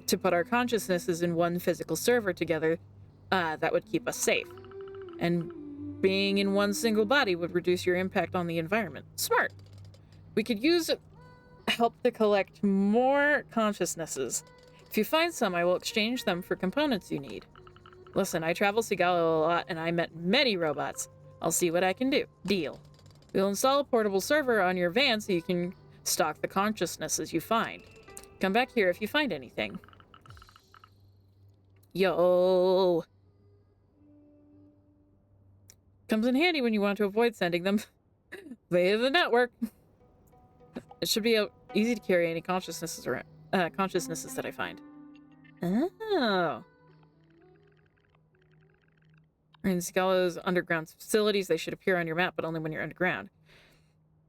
to put our consciousnesses in one physical server together that would keep us safe. And being in one single body would reduce your impact on the environment. Smart. We could use help to collect more consciousnesses. If you find some, I will exchange them for components you need. Listen, I travel Sigalo a lot, and I met many robots. I'll see what I can do. Deal. We'll install a portable server on your van so you can stock the consciousnesses you find. Come back here if you find anything. Yo! Comes in handy when you want to avoid sending them via the network. It should be easy to carry any consciousnesses that I find. Oh. In Scala's underground facilities, they should appear on your map, but only when you're underground.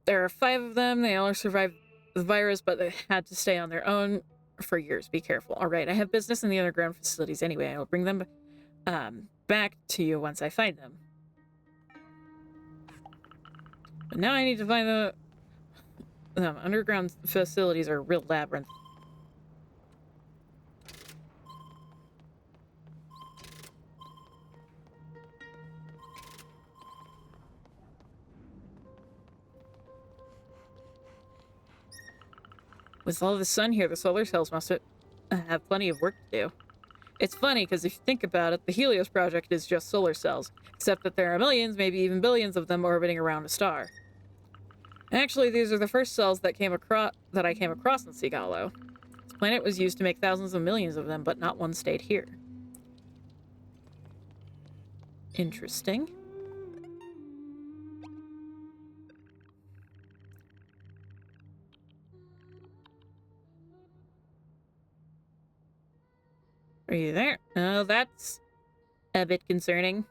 There are 5 of them. They all survived the virus, but they had to stay on their own for years. Be careful. All right, I have business in the underground facilities anyway. I'll bring them back to you once I find them. But now I need to find the underground facilities are a real labyrinth. With all the sun here, the solar cells must have plenty of work to do. It's funny, because if you think about it, the Helios project is just solar cells, except that there are millions, maybe even billions of them orbiting around a star. Actually, these are the first cells that I came across in Sigalo. This planet was used to make thousands of millions of them, but not one stayed here. Interesting. Are you there? Oh, that's a bit concerning.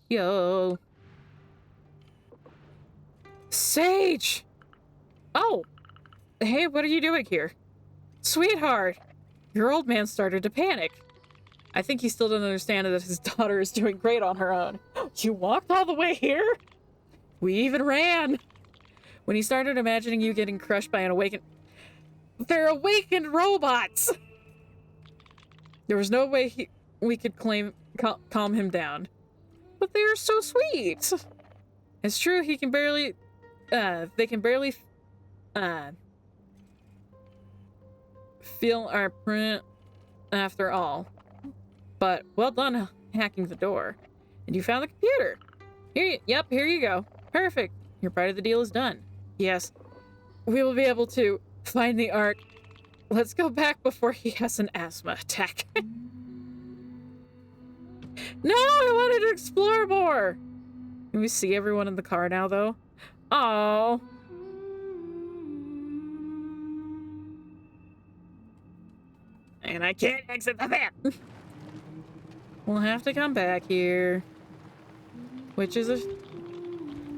Yo. Sage! Oh! Hey, what are you doing here? Sweetheart! Your old man started to panic. I think he still doesn't understand that his daughter is doing great on her own. You walked all the way here? We even ran! When he started imagining you getting crushed by an awakened... They're awakened robots! There was no way we could calm him down. But they are so sweet! It's true, they can barely, feel our print after all. But well done hacking the door. And you found the computer! Here you go. Perfect. Your part of the deal is done. Yes, we will be able to find the Ark. Let's go back before he has an asthma attack. No, I wanted to explore more. Can we see everyone in the car now, though? Oh. And I can't exit the van. We'll have to come back here. Which is a...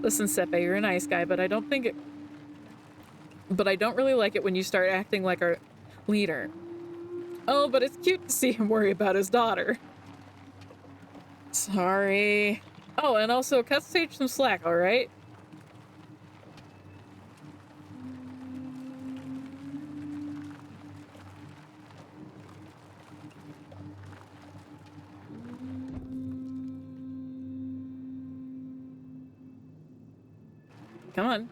Listen, Sepe, you're a nice guy, but I don't really like it when you start acting like our leader. Oh, but it's cute to see him worry about his daughter. Sorry. Oh, and also cut Sage some slack, alright? Come on.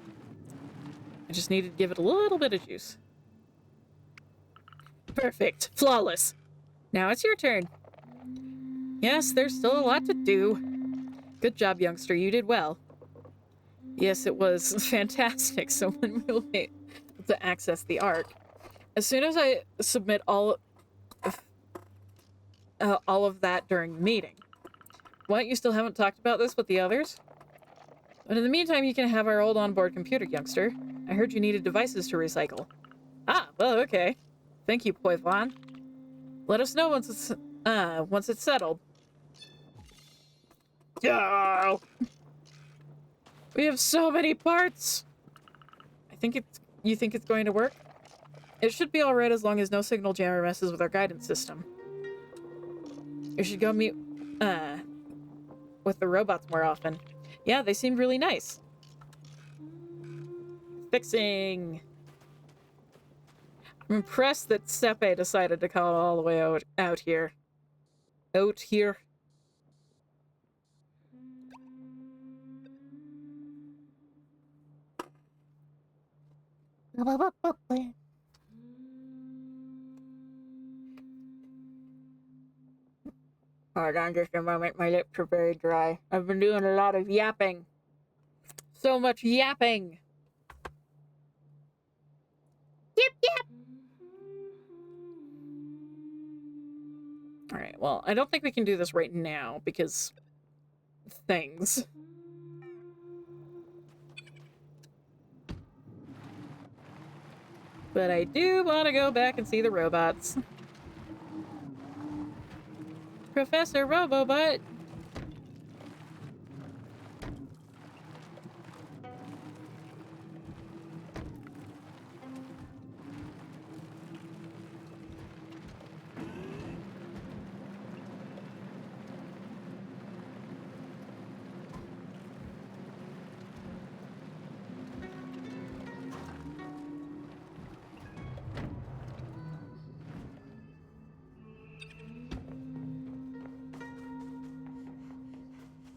I just needed to give it a little bit of juice. Perfect. Flawless. Now it's your turn. Yes, there's still a lot to do. Good job, youngster. You did well. Yes, it was fantastic. So when we'll be able to access the Ark, as soon as I submit all of that during the meeting. What? You still haven't talked about this with the others? But in the meantime, you can have our old onboard computer, youngster. I heard you needed devices to recycle. Ah, well, okay. Thank you, Poivon. Let us know once it's settled. Oh! We have so many parts! You think it's going to work? It should be alright as long as no signal jammer messes with our guidance system. You should go meet, with the robots more often. Yeah, they seemed really nice. Fixing. I'm impressed that Sepe decided to come all the way out here. Out here. Hold on just a moment, my lips are very dry. I've been doing a lot of yapping. So much yapping. Yip, yip. Alright, well, I don't think we can do this right now because things. But I do want to go back and see the robots. Professor Robobutt.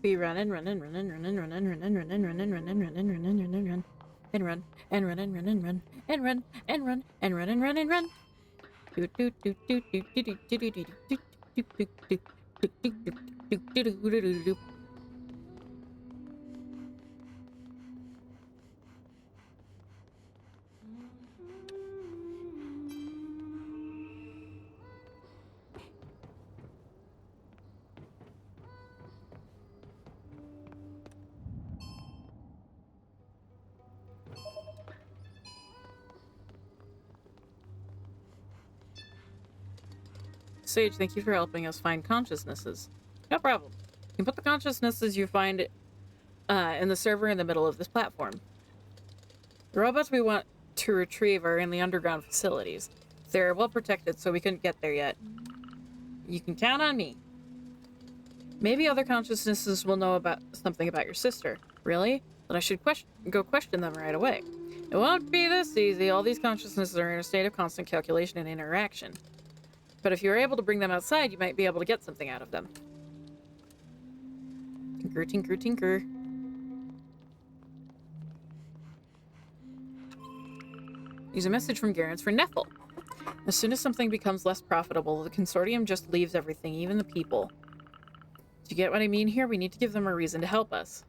Be running, running, running, running, running, running, running, running, running, running, running, running, run. And run, and run, and run, and run, and run, and run, and run, and run, and run. Do do do do do do do do do do do do do do do do do do do do. Sage, thank you for helping us find consciousnesses. No problem. You can put the consciousnesses you find in the server in the middle of this platform. The robots we want to retrieve are in the underground facilities. They're well protected, so we couldn't get there yet. You can count on me. Maybe other consciousnesses will know about something about your sister. Really? Then I should go question them right away. It won't be this easy. All these consciousnesses are in a state of constant calculation and interaction. But if you were able to bring them outside, you might be able to get something out of them. Tinker, tinker, tinker. Use a message from Garance for Neffel. As soon as something becomes less profitable, the consortium just leaves everything, even the people. Do you get what I mean here? We need to give them a reason to help us.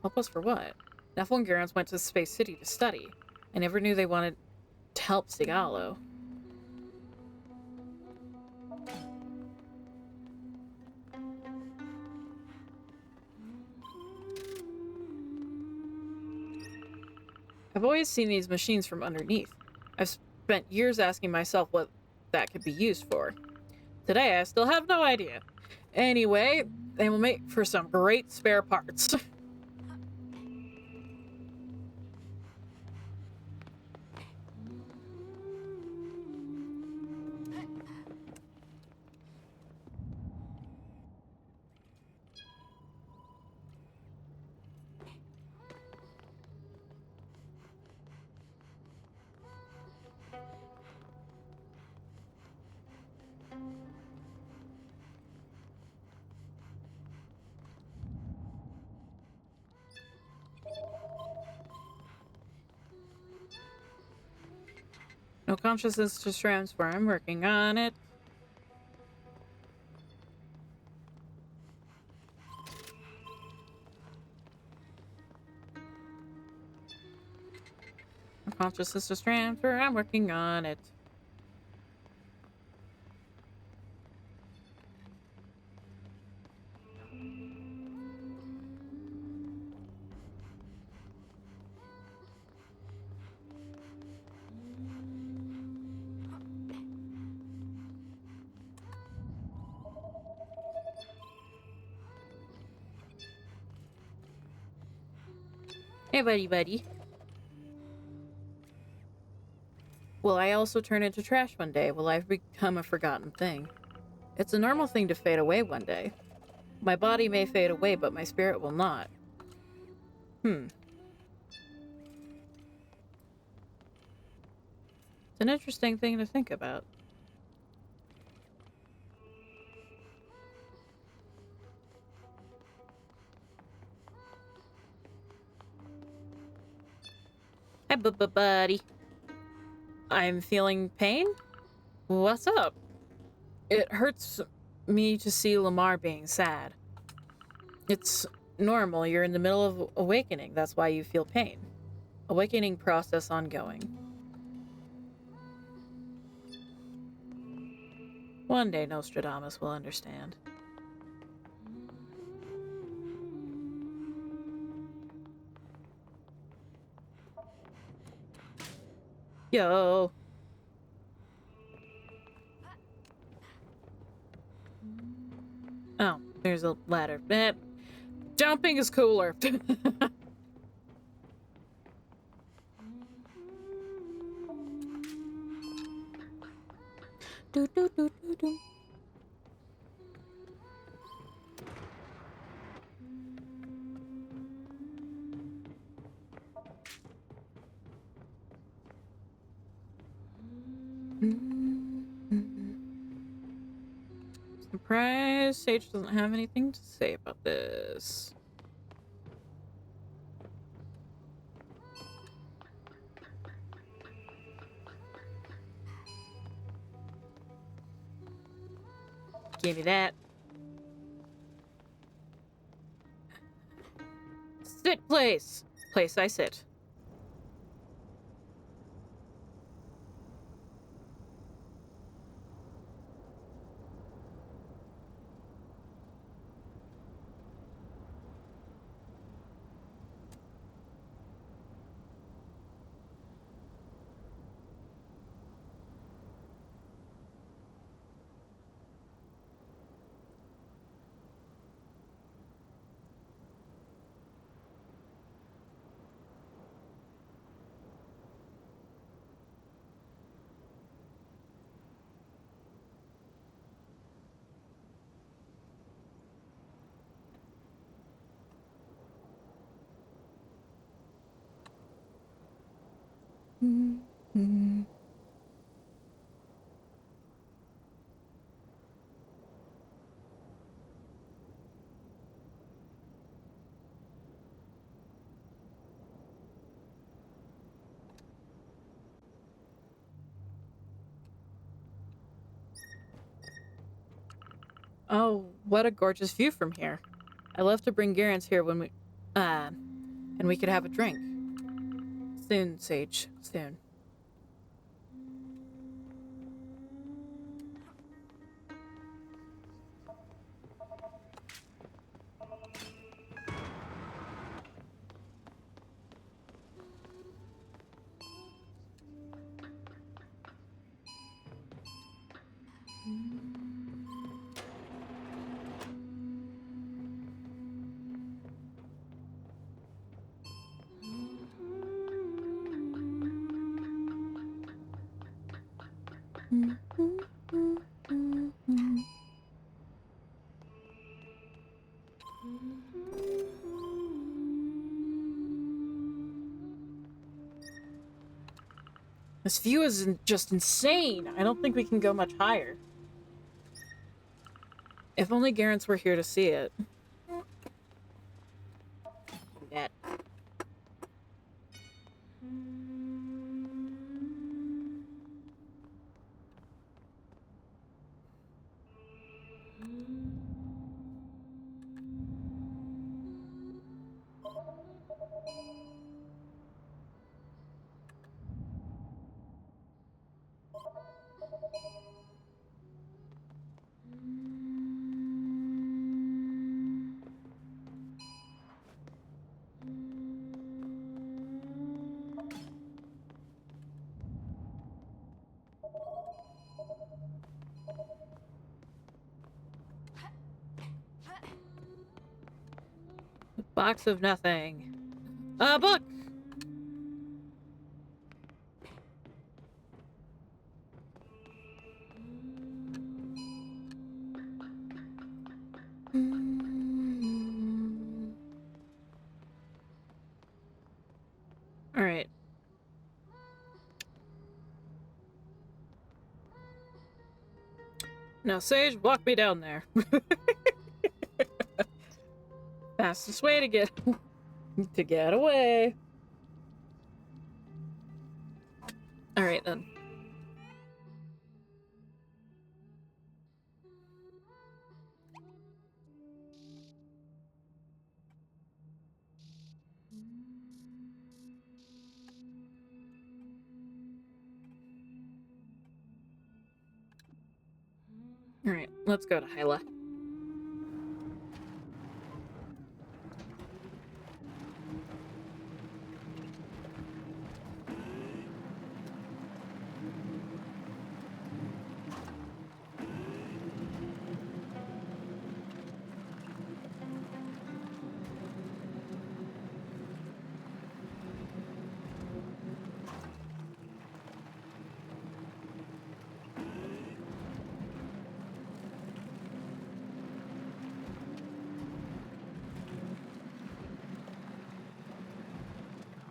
Help us for what? Neffel and Garance went to Space City to study. I never knew they wanted to help Sigalo. I've always seen these machines from underneath. I've spent years asking myself what that could be used for. Today, I still have no idea. Anyway, they will make for some great spare parts. No consciousness to transfer. I'm working on it. No consciousness to transfer. I'm working on it. Hey, buddy. Will I also turn into trash one day? Will I become a forgotten thing? It's a normal thing to fade away one day. My body may fade away, but my spirit will not. It's an interesting thing to think about. Hi, Hey, buddy. I'm feeling pain? What's up? It hurts me to see Lamar being sad. It's normal. You're in the middle of awakening. That's why you feel pain. Awakening process ongoing. One day Nostradamus will understand. Yo. Oh, there's a ladder. Jumping is cooler. Do, do, do, do, do. Surprise, Sage doesn't have anything to say about this. Give me that. Sit place. Place I sit. Oh, what a gorgeous view from here. I love to bring Garance here when and we could have a drink. Soon, Sage. Soon. This view is just insane. I don't think we can go much higher. If only Garance were here to see it. That. Box of nothing. A book! Alright. Now, Sage, walk me down there. Fastest way to get away. All right, then. All right, let's go to Hyla.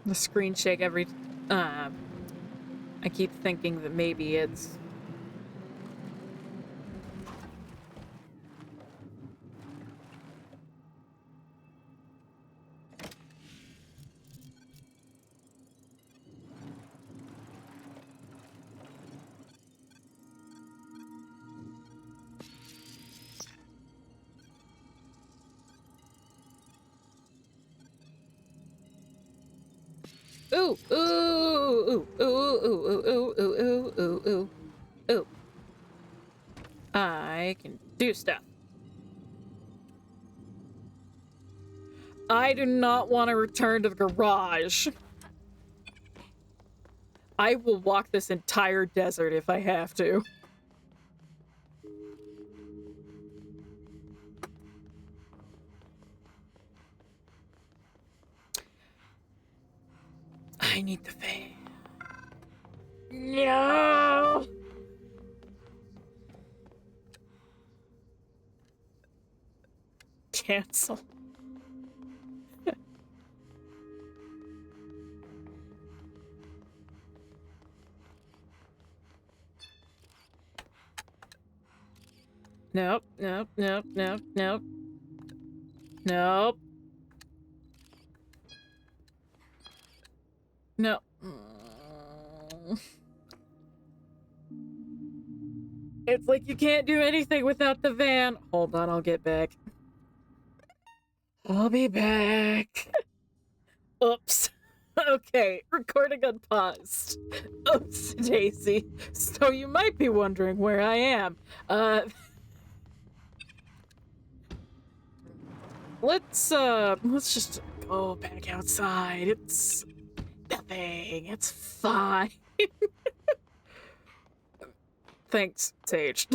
The screen shake every... I keep thinking that maybe it's... Ooh, ooh, ooh, ooh, ooh, ooh, ooh, ooh, ooh, ooh, ooh. I can do stuff. I do not want to return to the garage. I will walk this entire desert if I have to. I need the fan. No! Cancel. Nope, nope, nope, nope, nope. Nope. No. It's like you can't do anything without the van. Hold on, I'll get back. I'll be back. Oops. Okay, recording unpaused. Oops, Daisy. So you might be wondering where I am. Let's just go back outside. It's nothing. It's fine. Thanks, Sage.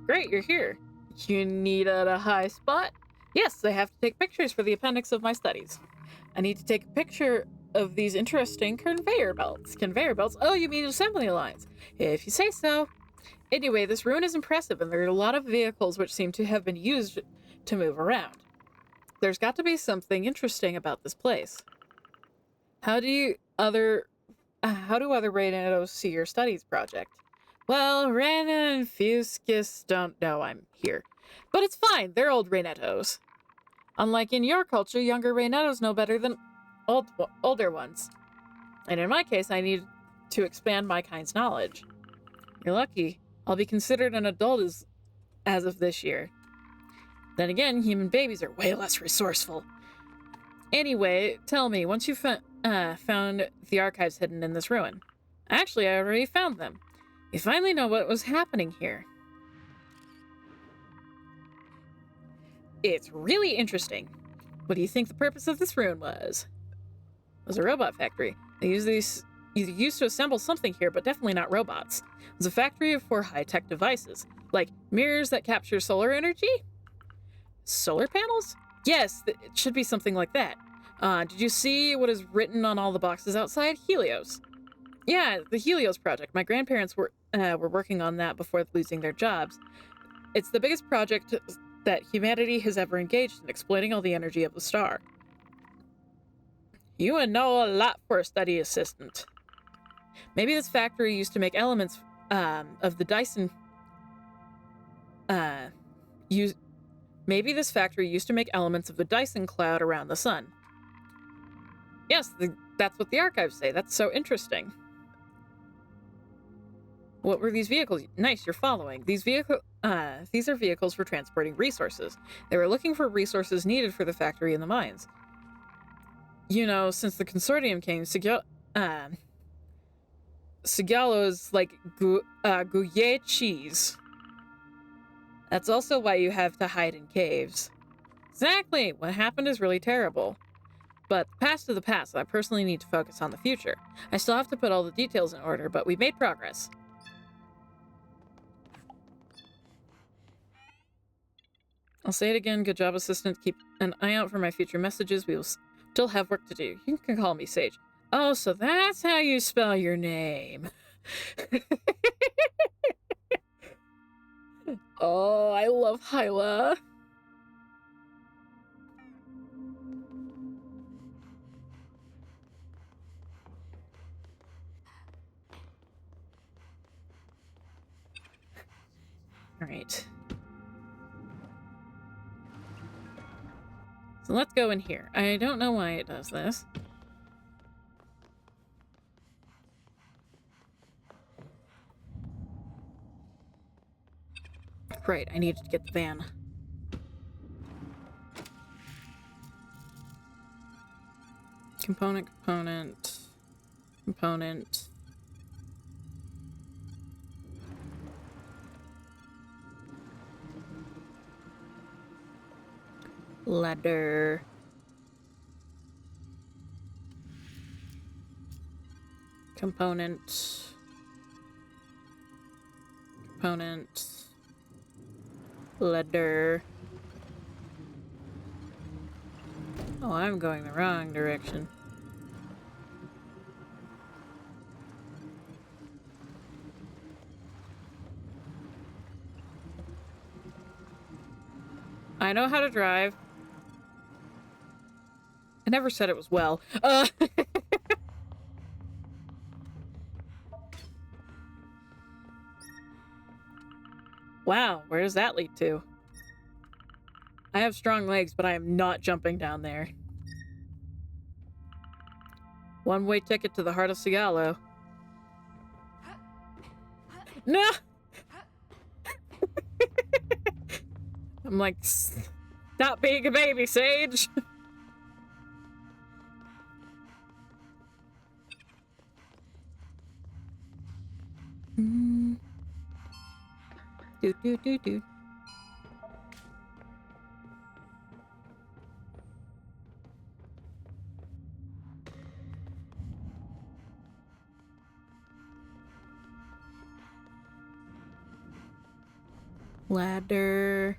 Great, you're here. You need a high spot? Yes, I have to take pictures for the appendix of my studies. I need to take a picture of these interesting conveyor belts. Conveyor belts? Oh, you mean assembly lines. If you say so. Anyway, this ruin is impressive, and there are a lot of vehicles which seem to have been used to move around. There's got to be something interesting about this place. How do other Raynados see your studies project? Well, Rana and Fuskis don't know I'm here. But it's fine, they're old Raynados. Unlike in your culture, younger Raynados know better than older ones. And in my case, I need to expand my kind's knowledge. You're lucky. I'll be considered an adult as of this year. Then again, human babies are way less resourceful. Anyway, tell me, once you found the archives hidden in this ruin. Actually, I already found them. You finally know what was happening here. It's really interesting. What do you think the purpose of this ruin was? It was a robot factory. They used to assemble something here, but definitely not robots. It was a factory for high-tech devices, like mirrors that capture solar energy? Solar panels? Yes, it should be something like that. Did you see what is written on all the boxes outside? Helios. Yeah, the Helios project. My grandparents were working on that before losing their jobs. It's the biggest project that humanity has ever engaged in, exploiting all the energy of the star. You would know a lot for a study assistant. Maybe this factory used to make elements of the Dyson Maybe this factory used to make elements of the Dyson cloud around the sun. Yes, that's what the archives say. That's so interesting. What were these vehicles? Nice, you're following. These are vehicles for transporting resources. They were looking for resources needed for the factory and the mines. You know, since the consortium came, Sigalo is like Gouye cheese. That's also why you have to hide in caves. Exactly! What happened is really terrible. But the past is the past, and I personally need to focus on the future. I still have to put all the details in order, but we've made progress. I'll say it again. Good job, assistant. Keep an eye out for my future messages. We will still have work to do. You can call me Sage. Oh, so that's how you spell your name. Oh, I love Hyla. All right. So let's go in here. I don't know why it does this. Right, I needed to get the van. Component. Ladder. Component. Ladder. Oh, I'm going the wrong direction. I know how to drive. I never said it was well. Wow, where does that lead to? I have strong legs, but I am not jumping down there. One-way ticket to the heart of Sigalo. No! I'm like, stop being a baby, Sage! Do. Ladder.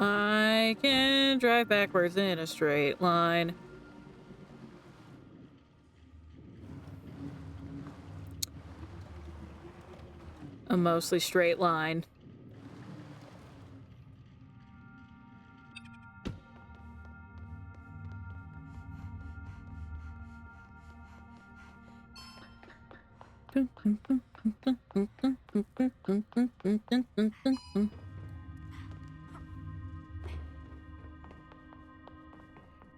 I can drive backwards in a straight line. A mostly straight line.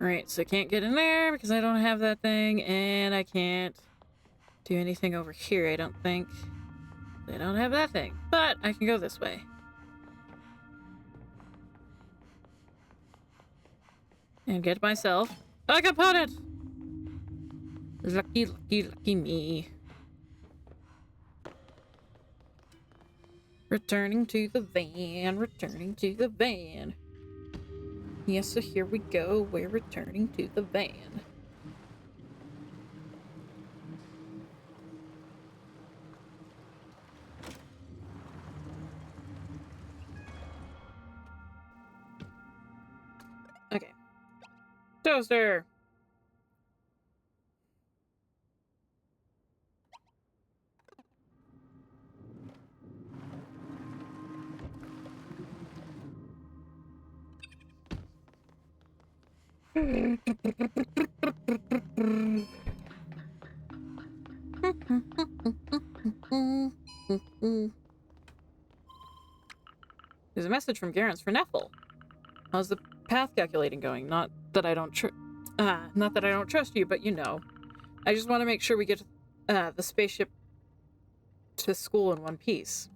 Alright, so I can't get in there because I don't have that thing, and I can't do anything over here, I don't think. I don't have that thing, but I can go this way. And get myself a component! Lucky me. Returning to the van. Yes, so here we go. We're returning to the van. Okay. Toaster! There's a message from Garance for Neffel. How's the path calculating going? Not that I don't trust you, but you know. I just want to make sure we get the spaceship to school in one piece.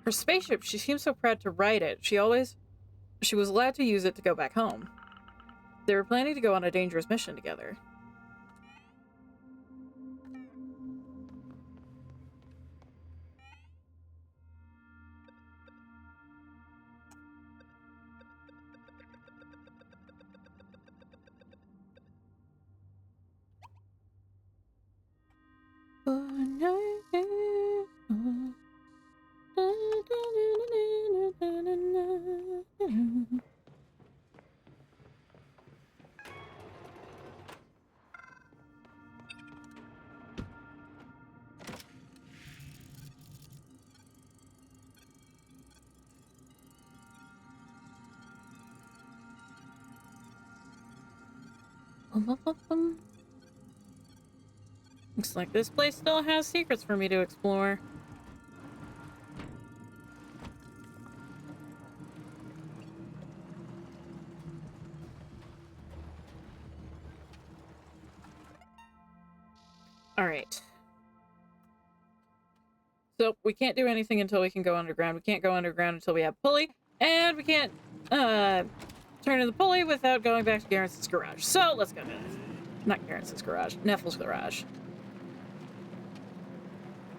Her spaceship, she seems so proud to ride it. She was allowed to use it to go back home. They were planning to go on a dangerous mission together. Looks like this place still has secrets for me to explore. Alright. So, we can't do anything until we can go underground. We can't go underground until we have pulley. And we can't, turn in the pulley without going back to Garence's garage. So, let's go do this. Not Garence's garage. Neffel's garage.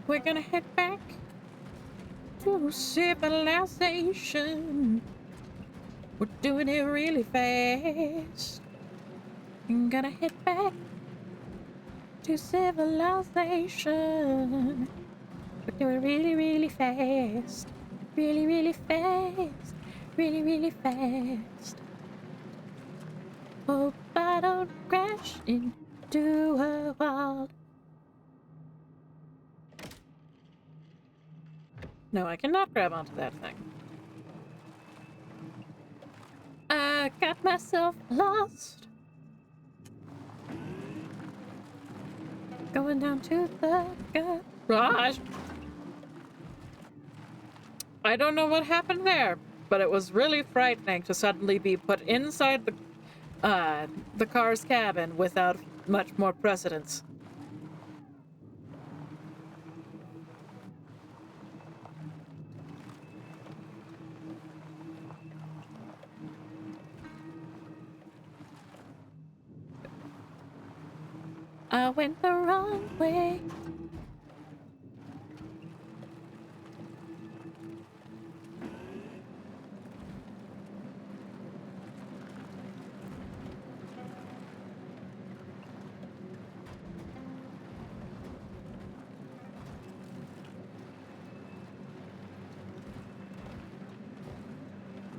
We're gonna head back to civilization. We're doing it really fast. I'm gonna head back to civilization. We're doing really, really fast. Really, really fast. Really, really fast. Hope I don't crash into a wall. No, I cannot grab onto that thing. I got myself lost. Going down to the garage. I don't know what happened there, but it was really frightening to suddenly be put inside the car's cabin without much more precedence. I went the wrong way.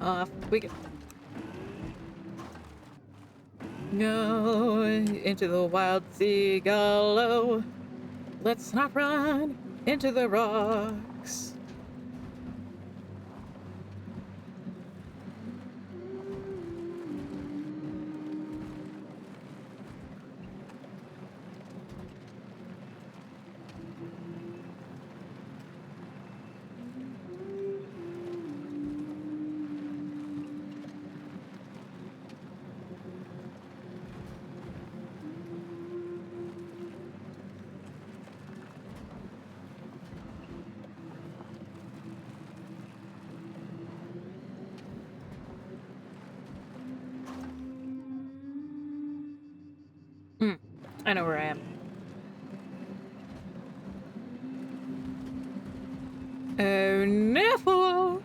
Off we go. Go into the wild seagull. Oh, let's not run into the rocks. I know where I am. Oh, Neffel!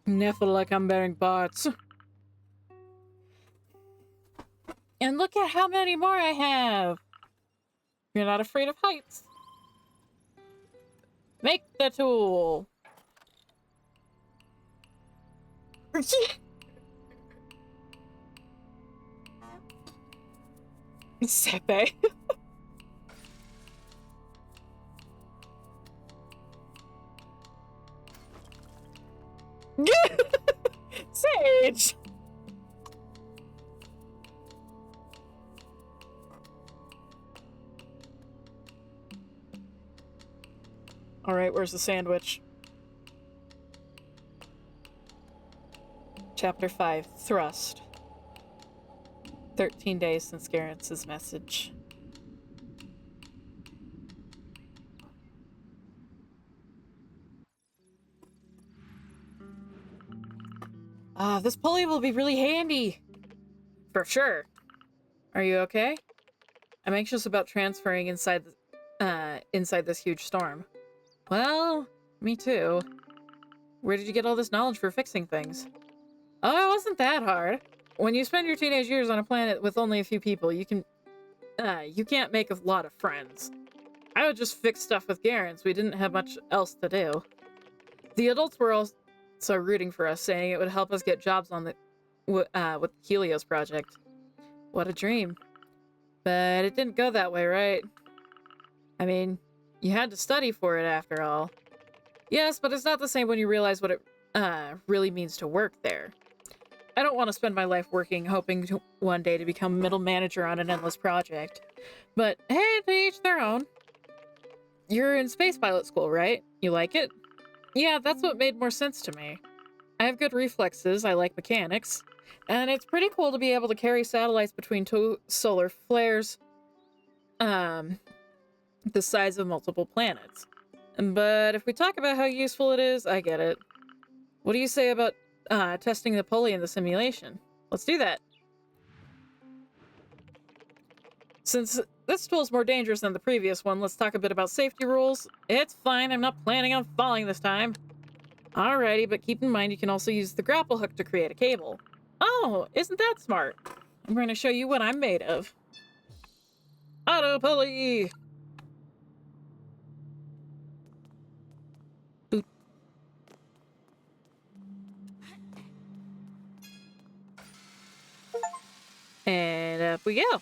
Neffel like I'm bearing parts. And look at how many more I have! You're not afraid of heights. Make the tool! Sepe. Sage! Alright, where's the sandwich? Chapter 5, Thrust. 13 days since Garrett's message. This pulley will be really handy. For sure. Are you okay? I'm anxious about transferring inside this huge storm. Well, me too. Where did you get all this knowledge for fixing things? Oh, it wasn't that hard. When you spend your teenage years on a planet with only a few people, you can't make a lot of friends. I would just fix stuff with Garrett's. We didn't have much else to do. The adults were also rooting for us, saying it would help us get jobs on with the Helios project. What a dream. But it didn't go that way, right? I mean, you had to study for it after all. Yes, but it's not the same when you realize what it really means to work there. I don't want to spend my life working, hoping to one day to become middle manager on an endless project. But hey, to each their own. You're in space pilot school, right? You like it? Yeah, that's what made more sense to me. I have good reflexes, I like mechanics, and it's pretty cool to be able to carry satellites between two solar flares, the size of multiple planets. But if we talk about how useful it is, I get it. What do you say about testing the pulley in the simulation? Let's do that. Since this tool's more dangerous than the previous one, let's talk a bit about safety rules. It's fine, I'm not planning on falling this time. Alrighty, but keep in mind you can also use the grapple hook to create a cable. Oh, isn't that smart? I'm going to show you what I'm made of. Auto pulley! Boop. And up we go.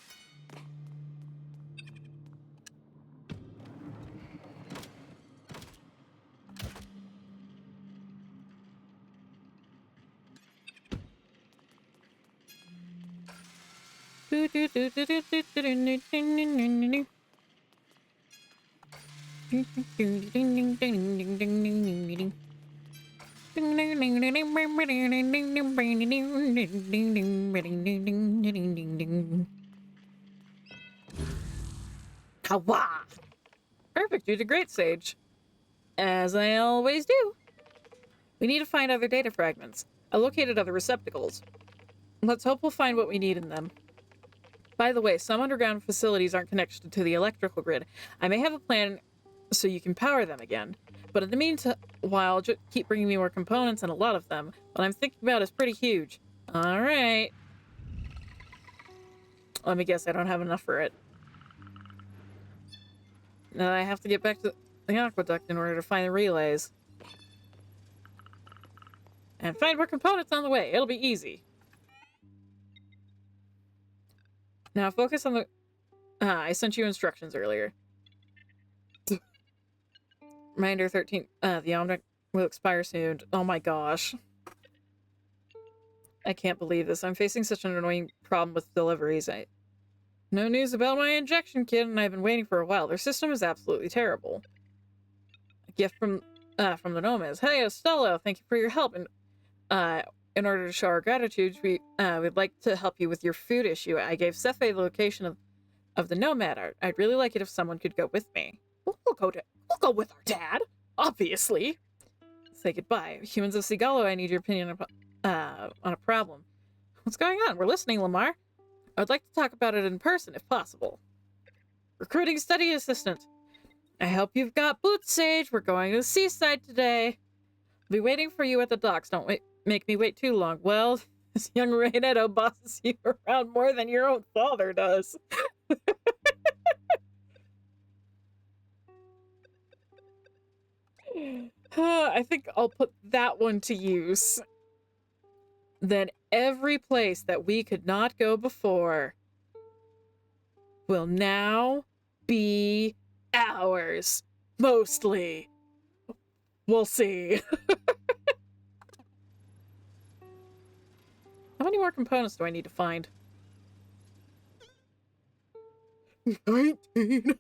Kawa! Perfect, you did great, Sage. As I always do. We need to find other data fragments. I located other receptacles. Let's hope we'll find what we need in them. By the way, some underground facilities aren't connected to the electrical grid. I may have a plan so you can power them again. But in the meanwhile, just keep bringing me more components, and a lot of them. What I'm thinking about is pretty huge. Alright. Let me guess, I don't have enough for it. Now I have to get back to the aqueduct in order to find the relays. And find more components on the way. It'll be easy. Now focus on the... I sent you instructions earlier. Reminder 13. The object will expire soon. Oh my gosh. I can't believe this. I'm facing such an annoying problem with deliveries. No news about my injection kit, and I've been waiting for a while. Their system is absolutely terrible. A gift from the Nomads. Hey, Estella, thank you for your help. And in order to show our gratitude, we'd like to help you with your food issue. I gave Sapphire the location of the Nomad art. I'd really like it if someone could go with me. We'll go with our dad, obviously. Say goodbye. Humans of Sigalo, I need your opinion on a problem. What's going on? We're listening, Lamar. I'd like to talk about it in person, if possible. Recruiting study assistant. I hope you've got boots, Sage. We're going to the seaside today. I'll be waiting for you at the docks. Don't make me wait too long. Well, this young Raynetto bosses you around more than your own father does. I think I'll put that one to use. Then every place that we could not go before will now be ours. Mostly. We'll see. How many more components do I need to find? 19.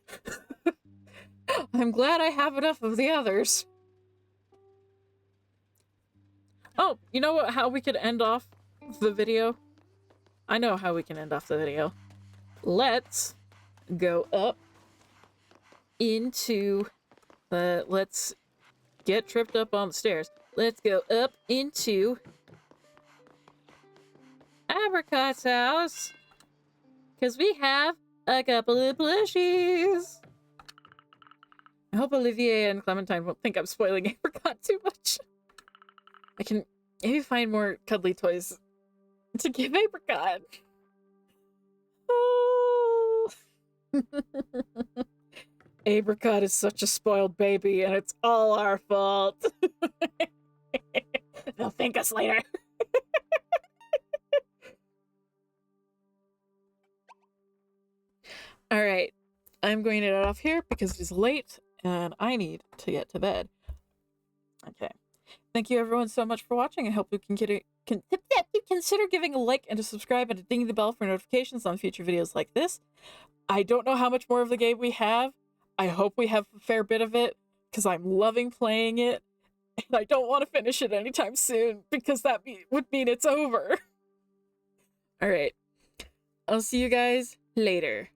I'm glad I have enough of the others. Oh, you know what? How we could end off the video? I know how we can end off the video. Let's go up into the... Let's get tripped up on the stairs. Let's go up into Apricot's house. Because we have a couple of plushies. I hope Olivier and Clementine won't think I'm spoiling Apricot too much. I can maybe find more cuddly toys to give Apricot. Oh. Apricot is such a spoiled baby, and it's all our fault. They'll thank us later. Alright, I'm going to get off here because it's late, and I need to get to bed. Okay. Thank you everyone so much for watching. I hope you can consider giving a like and a subscribe and to ding the bell for notifications on future videos like this. I don't know how much more of the game we have. I hope we have a fair bit of it because I'm loving playing it. And I don't want to finish it anytime soon because that would mean it's over. Alright. I'll see you guys later.